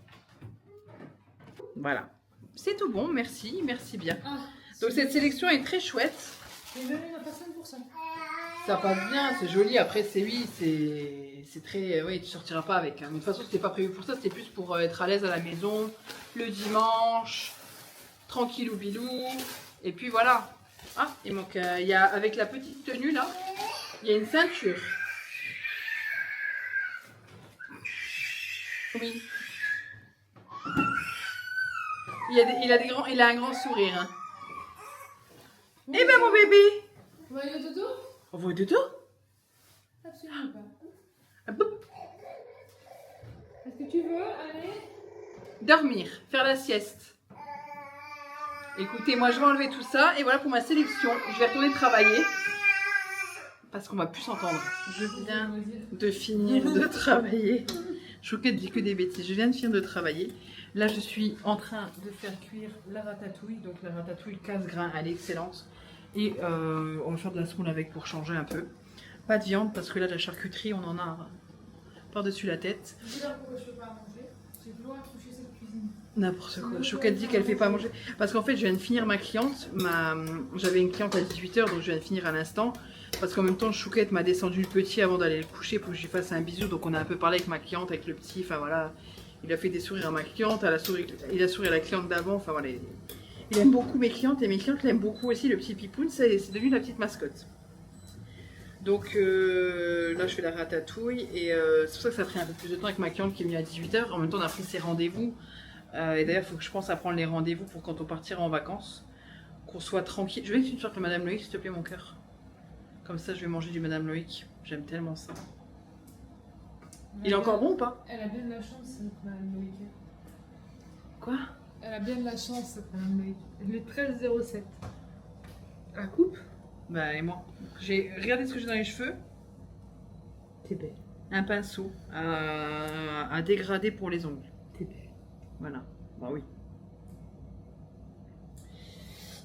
Voilà. C'est tout bon, merci bien. Ah, Donc cette sélection est très chouette. j'ai donné ma personne pour ça. Ça passe bien, c'est joli. Après, c'est très... Oui, tu sortiras pas avec. Hein. Mais de toute façon, c'était pas prévu pour ça. C'était plus pour être à l'aise à la maison, le dimanche, tranquillou bilou. Et puis voilà. Ah, il manque... il y a, avec la petite tenue, là, il y a une ceinture. Oui. Il a un grand sourire. Hein. Eh ben, mon bébé! On va aller au dodo? On va au dodo? Absolument pas. Ah, boum. Est-ce que tu veux aller? Dormir, faire la sieste. Écoutez, moi je vais enlever tout ça et voilà pour ma sélection. Je vais retourner travailler parce qu'on va plus s'entendre. Je viens de finir de travailler. Chouquette dit que des bêtises. Je viens de finir de travailler. Là, je suis en train de faire cuire la ratatouille. Donc la ratatouille casse-grain, elle est excellente. Et on va faire de la semoule avec pour changer un peu. Pas de viande parce que là, de la charcuterie, on en a par-dessus la tête. N'importe quoi. Chouquette dit qu'elle fait pas à manger. Parce qu'en fait, je viens de finir ma cliente. J'avais une cliente à 18 h, donc je viens de finir à l'instant. Parce qu'en même temps, Chouquette m'a descendu le petit avant d'aller le coucher pour que je lui fasse un bisou. Donc on a un peu parlé avec ma cliente, avec le petit. Enfin voilà, il a fait des sourires à ma cliente. Il a souri à la cliente d'avant. Enfin voilà, il aime beaucoup mes clientes et mes clientes l'aiment beaucoup aussi. Le petit Pipoun, c'est devenu la petite mascotte. Donc là, je fais la ratatouille. Et c'est pour ça que ça a pris un peu plus de temps avec ma cliente qui est venue à 18 h. En même temps, on a pris ses rendez-vous. Et d'ailleurs, il faut que je pense à prendre les rendez-vous pour quand on partira en vacances. Qu'on soit tranquille. Je vais que tu sortes le Madame Loïc, s'il te plaît, mon cœur. Comme ça, je vais manger du Madame Loïc. J'aime tellement ça. Il est encore bon ou pas? Elle a bien de la chance, cette Madame Loïc. Quoi? Elle a bien de la chance, cette Madame Loïc. Elle est 13,07. La coupe? Bah, et moi. J'ai regardé ce que j'ai dans les cheveux. T'es belle. Un pinceau à dégrader pour les ongles. T'es belle. Voilà. Bah oui.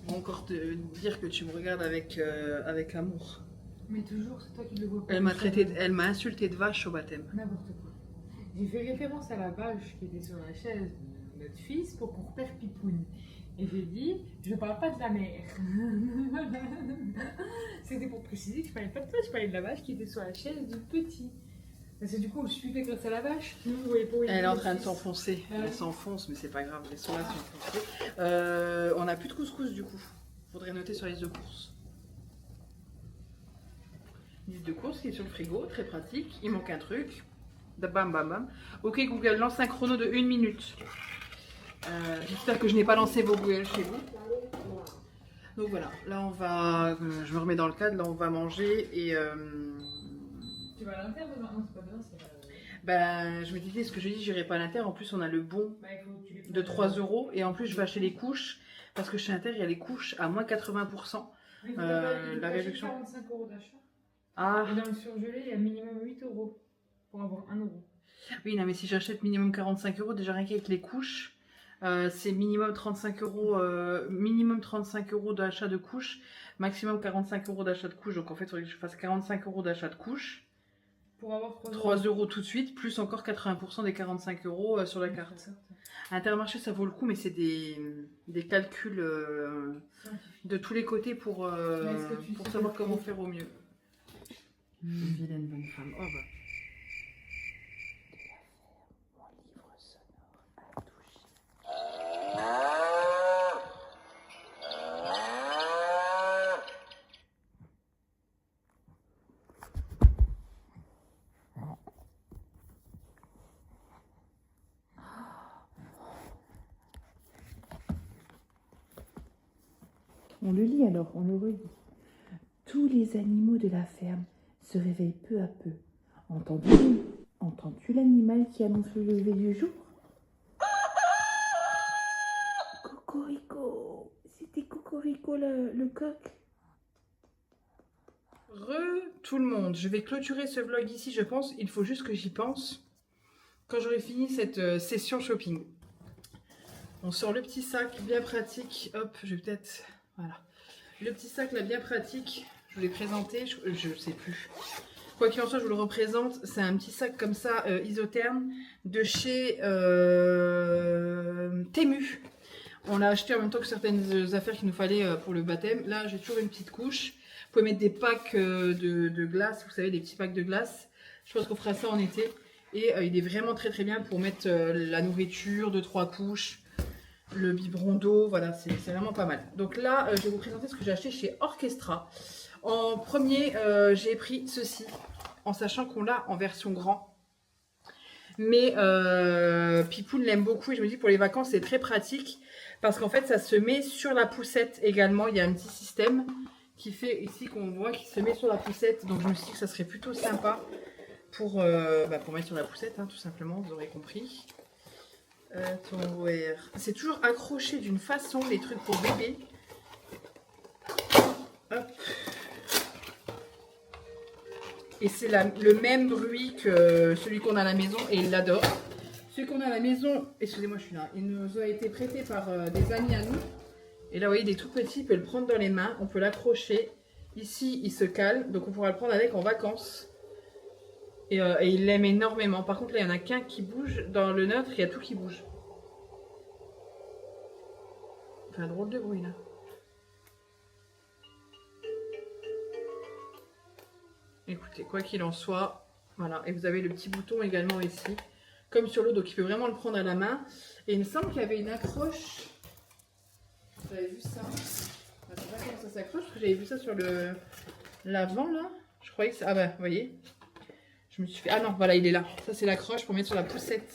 Bon, encore te dire que tu me regardes avec amour. Mais toujours, c'est toi qui le vois. Elle m'a insulté de vache au baptême. N'importe quoi. J'ai fait référence à la vache qui était sur la chaise de notre fils pour qu'on repère Pipoun. Et j'ai dit, je parle pas de la mère. C'était pour préciser que je parlais pas de toi, je parlais de la vache qui était sur la chaise du petit. Parce que du coup, je suivais grâce à la vache. Elle est en train de s'enfoncer. Elle s'enfonce, mais c'est pas grave, laissons-la s'enfoncer. On n'a plus de couscous du coup. Faudrait noter sur la liste de courses. Liste de courses qui est sur le frigo, très pratique. Il manque un truc. Bam bam bam. Ok Google, lance un chrono de 1 minute. J'espère que je n'ai pas lancé vos Google chez vous. Donc voilà, là on va. Je me remets dans le cadre, là on va manger et. Tu vas à l'Inter demain? Non, c'est pas demain, c'est. Ben, je me disais, ce que je dis, j'irai pas à l'Inter. En plus, on a le bon de 3 € et en plus, je vais acheter les couches parce que chez Inter, il y a les couches à moins 80%. La réduction. 45 € d'achat. Ah. Et dans le surgelé, il y a minimum 8 € pour avoir 1 €. Oui, non, mais si j'achète minimum 45 €, déjà rien qu'avec les couches, c'est minimum 35 €, minimum 35 € d'achat de couches, maximum 45 € d'achat de couches. Donc en fait, il faudrait que je fasse 45 € d'achat de couches. Pour avoir 3 € tout de suite, plus encore 80% des 45 € sur la carte. Intermarché, ça vaut le coup, mais c'est des calculs de tous les côtés pour savoir comment faire au mieux. Une vilaine bonne femme. Oh bah. On le lit alors, on le relit. Tous les animaux de la ferme se réveillent peu à peu. Entends-tu l'animal qui annonce le lever du jour? Cocorico, c'était Cocorico le coq. Tout le monde, je vais clôturer ce vlog ici, je pense. Il faut juste que j'y pense quand j'aurai fini cette session shopping. On sort le petit sac bien pratique. Hop, je vais peut-être... Voilà. Le petit sac là bien pratique, je vous l'ai présenté, je sais plus. Quoi qu'il en soit, je vous le représente. C'est un petit sac comme ça, isotherme, de chez Temu. On l'a acheté en même temps que certaines affaires qu'il nous fallait pour le baptême. Là, j'ai toujours une petite couche. Vous pouvez mettre des packs de glace, vous savez, des petits packs de glace. Je pense qu'on fera ça en été. Et il est vraiment très très bien pour mettre la nourriture, 2-3 couches. Le biberon d'eau, voilà, c'est vraiment pas mal. Donc là, je vais vous présenter ce que j'ai acheté chez Orchestra. En premier, j'ai pris ceci, en sachant qu'on l'a en version grand. Mais Pipoun l'aime beaucoup et je me dis pour les vacances, c'est très pratique. Parce qu'en fait, ça se met sur la poussette également. Il y a un petit système qui fait ici qu'on voit qui se met sur la poussette. Donc je me suis dit que ça serait plutôt sympa pour mettre sur la poussette, hein, tout simplement, vous aurez compris. Attends, ouais. C'est toujours accroché d'une façon, les trucs pour bébé. Hop. Et c'est le même bruit que celui qu'on a à la maison et il l'adore. Celui qu'on a à la maison, excusez-moi je suis là, il nous a été prêté par des amis à nous. Et là vous voyez, il est tout petit, il peut le prendre dans les mains, on peut l'accrocher. Ici il se cale, donc on pourra le prendre avec en vacances. Et il l'aime énormément. Par contre là il n'y en a qu'un qui bouge, dans le nôtre il y a tout qui bouge. Il fait un drôle de bruit là. Écoutez, quoi qu'il en soit, voilà. Et vous avez le petit bouton également ici, comme sur l'autre, donc il peut vraiment le prendre à la main. Et il me semble qu'il y avait une accroche. J'avais vu ça. Je sais pas comment ça s'accroche, parce que j'avais vu ça sur l'avant là. Je croyais que ça. Ah bah, vous voyez. Je me suis fait. Ah non, voilà, il est là. Ça, c'est l'accroche pour mettre sur la poussette.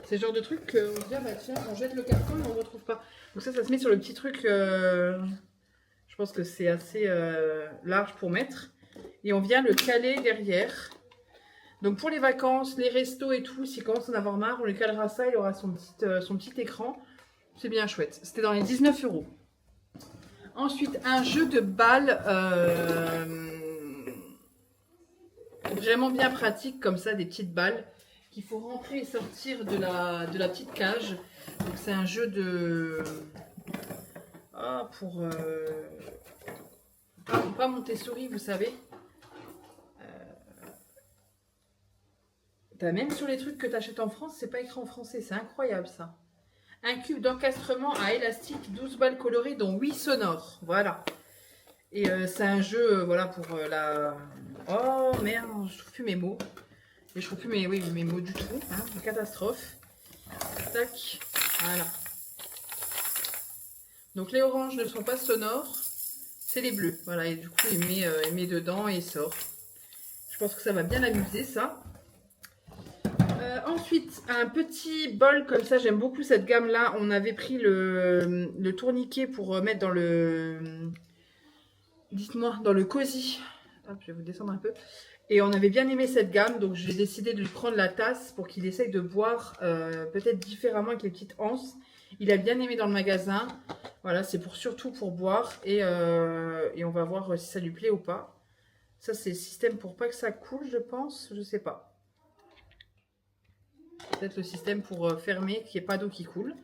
C'est le genre de truc qu'on se dit, ah bah tiens, on jette le carton et on ne le retrouve pas. Donc ça se met sur le petit truc. Je pense que c'est assez large pour mettre. Et on vient le caler derrière. Donc pour les vacances, les restos et tout, s'il commence à en avoir marre, on lui calera ça, il aura son petit écran. C'est bien chouette. C'était dans les 19 €. Ensuite, un jeu de balles vraiment bien pratique, comme ça, des petites balles qu'il faut rentrer et sortir de la petite cage. Donc c'est un jeu de... pour pas Montessori, vous savez. Même sur les trucs que tu achètes en France, c'est pas écrit en français. C'est incroyable ça. Un cube d'encastrement à élastique, 12 balles colorées, dont 8 sonores. Voilà. Et c'est un jeu, voilà, pour la... Oh merde, je trouve plus mes mots. Et je trouve plus mes mots du tout. Hein, une catastrophe. Tac. Voilà. Donc les oranges ne sont pas sonores. C'est les bleus. Voilà. Et du coup, il met dedans et il sort. Je pense que ça va bien l'amuser, ça. Ensuite, un petit bol comme ça, j'aime beaucoup cette gamme-là. On avait pris le tourniquet pour mettre dans le... Dites-moi, dans le cosy. Hop, je vais vous descendre un peu. Et on avait bien aimé cette gamme, donc j'ai décidé de lui prendre la tasse pour qu'il essaye de boire peut-être différemment avec les petites anses. Il a bien aimé dans le magasin. Voilà, c'est surtout pour boire. Et on va voir si ça lui plaît ou pas. Ça, c'est le système pour pas que ça coule, je pense. Je sais pas. Peut-être le système pour fermer, qu'il n'y ait pas d'eau qui coule.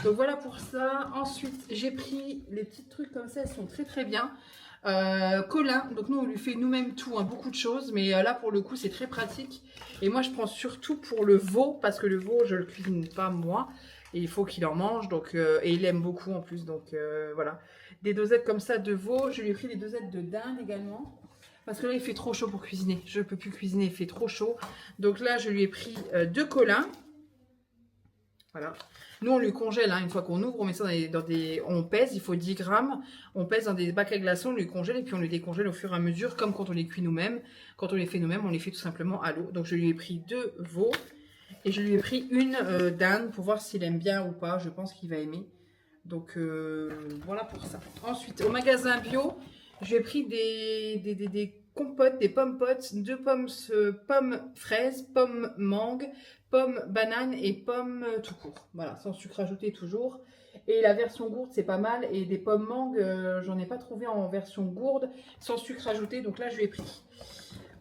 Donc voilà pour ça. Ensuite, j'ai pris les petits trucs comme ça, elles sont très très bien. Colin, donc nous on lui fait nous-mêmes tout, hein, beaucoup de choses, mais là pour le coup c'est très pratique. Et moi je prends surtout pour le veau, parce que le veau je le cuisine pas moi, et il faut qu'il en mange, donc, et il aime beaucoup en plus, donc voilà. Des dosettes comme ça de veau, je lui ai pris des dosettes de dinde également. Parce que là, il fait trop chaud pour cuisiner. Je ne peux plus cuisiner, il fait trop chaud. Donc là, je lui ai pris 2 colins. Voilà. Nous, on lui congèle. Hein, une fois qu'on ouvre, on met ça dans des... On pèse, il faut 10 grammes. On pèse dans des bacs à glaçons, on lui congèle et puis on lui décongèle au fur et à mesure, comme quand on les cuit nous-mêmes. Quand on les fait nous-mêmes, on les fait tout simplement à l'eau. Donc je lui ai pris 2 veaux. Et je lui ai pris une dinde pour voir s'il aime bien ou pas. Je pense qu'il va aimer. Donc voilà pour ça. Ensuite, au magasin bio... J'ai pris des compotes, des pommes potes, 2 pommes fraises, pommes mangue, pommes banane et pommes tout court. Voilà, sans sucre ajouté toujours. Et la version gourde, c'est pas mal. Et des pommes mangue, j'en ai pas trouvé en version gourde, sans sucre ajouté. Donc là, je lui ai pris.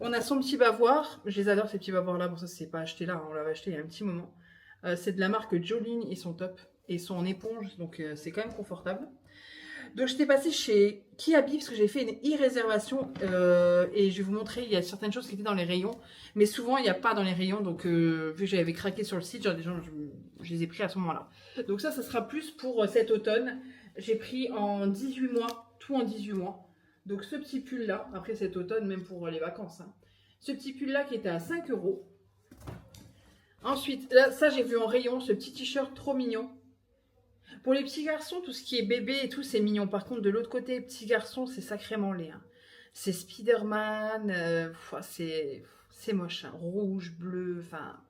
On a son petit bavoir. Je les adore, ces petits bavoirs-là. Bon, ça, c'est pas acheté là. On l'avait acheté il y a un petit moment. C'est de la marque Jolene. Ils sont top. Et ils sont en éponge. Donc, c'est quand même confortable. Donc j'étais passée chez Kiabi parce que j'ai fait une e-réservation et je vais vous montrer, il y a certaines choses qui étaient dans les rayons, mais souvent il n'y a pas dans les rayons, donc vu que j'avais craqué sur le site, genre, je les ai pris à ce moment-là. Donc ça sera plus pour cet automne. J'ai pris en 18 mois, tout en 18 mois. Donc ce petit pull là, après cet automne, même pour les vacances, hein. Ce petit pull là qui était à 5 €. Ensuite, là, ça j'ai vu en rayon, ce petit t-shirt trop mignon. Pour les petits garçons, tout ce qui est bébé et tout, c'est mignon. Par contre, de l'autre côté, petits garçons, c'est sacrément laid. Hein. C'est Spider-Man, c'est moche. Hein. Rouge, bleu, enfin...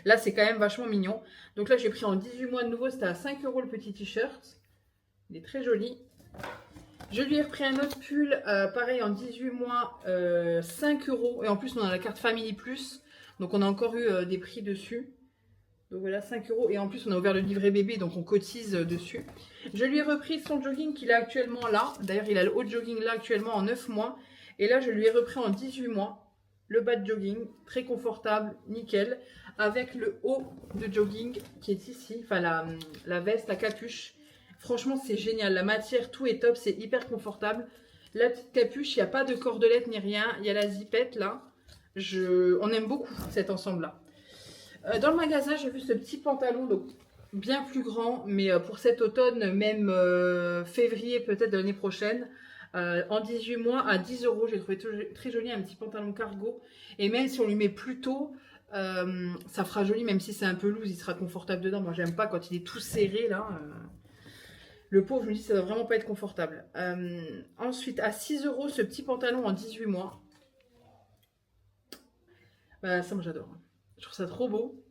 Là, c'est quand même vachement mignon. Donc là, j'ai pris en 18 mois de nouveau. C'était à 5 € le petit t-shirt. Il est très joli. Je lui ai repris un autre pull, pareil, en 18 mois, 5 €. Et en plus, on a la carte Family Plus. Donc, on a encore eu des prix dessus. Donc voilà, 5 €. Et en plus, on a ouvert le livret bébé, donc on cotise dessus. Je lui ai repris son jogging qu'il a actuellement là. D'ailleurs, il a le haut de jogging là actuellement en 9 mois. Et là, je lui ai repris en 18 mois le bas de jogging. Très confortable, nickel. Avec le haut de jogging qui est ici. Enfin, la veste, la capuche. Franchement, c'est génial. La matière, tout est top. C'est hyper confortable. La petite capuche, il n'y a pas de cordelette ni rien. Il y a la zipette là. On aime beaucoup cet ensemble-là. Dans le magasin, j'ai vu ce petit pantalon, donc bien plus grand, mais pour cet automne, même février peut-être de l'année prochaine, en 18 mois à 10 €. J'ai trouvé très joli, un petit pantalon cargo. Et même si on lui met plus tôt, ça fera joli, même si c'est un peu loose, il sera confortable dedans. Moi, j'aime pas quand il est tout serré là. Le pauvre, je me dis, ça doit vraiment pas être confortable. Ensuite, à 6 €, ce petit pantalon en 18 mois. Bah, ça, moi, j'adore. Je trouve ça trop beau.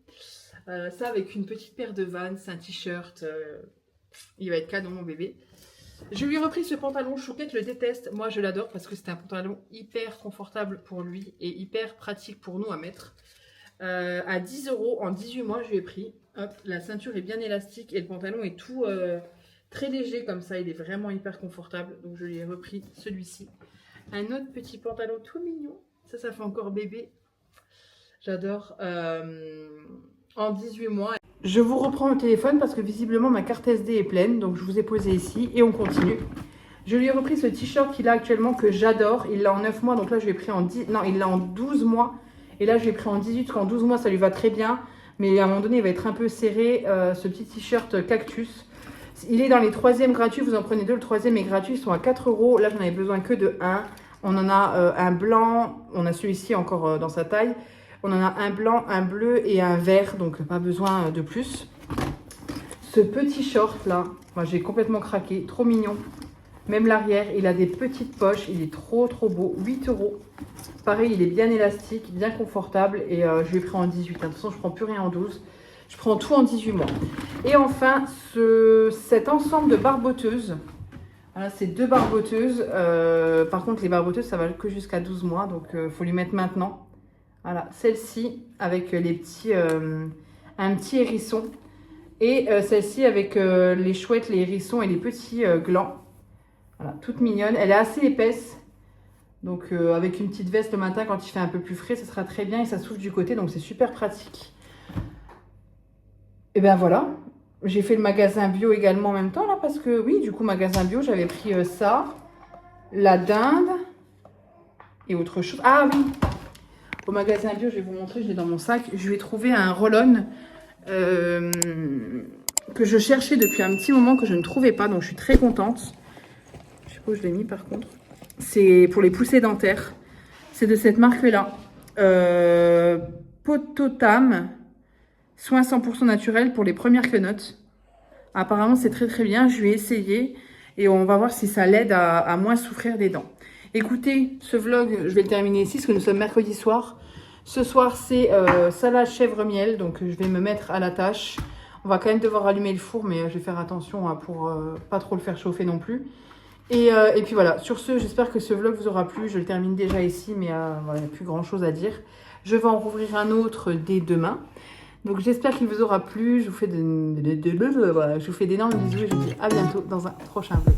Ça avec une petite paire de Vans, un t-shirt. Il va être canon, mon bébé. Je lui ai repris ce pantalon. Chouquette le déteste. Moi, je l'adore parce que c'est un pantalon hyper confortable pour lui et hyper pratique pour nous à mettre. À 10 € en 18 mois, je lui ai pris. Hop, la ceinture est bien élastique et le pantalon est tout très léger comme ça. Il est vraiment hyper confortable. Donc, je lui ai repris celui-ci. Un autre petit pantalon tout mignon. Ça fait encore bébé. J'adore. En 18 mois. Je vous reprends au téléphone parce que visiblement ma carte SD est pleine. Donc je vous ai posé ici et on continue. Je lui ai repris ce t-shirt qu'il a actuellement que j'adore. Il l'a en 9 mois. Donc là je l'ai pris en 10... Non, il l'a en 12 mois. Et là je l'ai pris en 18 parce qu'en 12 mois ça lui va très bien. Mais à un moment donné il va être un peu serré. Ce petit t-shirt cactus. Il est dans les 3e gratuits. Vous en prenez 2. Le 3e est gratuit. Ils sont à 4 €. Là j'en avais besoin que de 1. On en a un blanc. On a celui-ci encore dans sa taille. On en a un blanc, un bleu et un vert, donc pas besoin de plus. Ce petit short là, moi j'ai complètement craqué, trop mignon. Même l'arrière, il a des petites poches, il est trop beau, 8 €. Pareil, il est bien élastique, bien confortable et je l'ai pris en 18. De toute façon, je prends plus rien en 12, je prends tout en 18 mois. Et enfin, cet ensemble de barboteuses. Voilà, c'est 2 barboteuses. Par contre, les barboteuses, ça va que jusqu'à 12 mois, donc il faut lui mettre maintenant. Voilà, celle-ci avec les petits, un petit hérisson. Et celle-ci avec les chouettes, les hérissons et les petits glands. Voilà, toute mignonne. Elle est assez épaisse. Donc avec une petite veste le matin quand il fait un peu plus frais, ça sera très bien. Et ça s'ouvre du côté, donc c'est super pratique. Et ben voilà. J'ai fait le magasin bio également en même temps là. Parce que oui, du coup, magasin bio, j'avais pris ça. La dinde. Et autre chose. Ah oui! Au magasin bio, je vais vous montrer, je l'ai dans mon sac. Je lui ai trouvé un roll-on que je cherchais depuis un petit moment, que je ne trouvais pas. Donc, je suis très contente. Je sais pas où je l'ai mis, par contre. C'est pour les poussées dentaires. C'est de cette marque-là. Pototam. Soins 100% naturels pour les premières quenottes. Apparemment, c'est très bien. Je lui ai essayé. Et on va voir si ça l'aide à moins souffrir des dents. Écoutez, ce vlog, je vais le terminer ici parce que nous sommes mercredi soir. Ce soir, c'est salade chèvre-miel, donc je vais me mettre à la tâche. On va quand même devoir allumer le four, mais je vais faire attention pour pas trop le faire chauffer non plus. Et puis voilà, sur ce, j'espère que ce vlog vous aura plu. Je le termine déjà ici, mais voilà, il n'y a plus grand chose à dire. Je vais en rouvrir un autre dès demain. Donc j'espère qu'il vous aura plu. Je vous fais d'énormes bisous et je vous dis à bientôt dans un prochain vlog.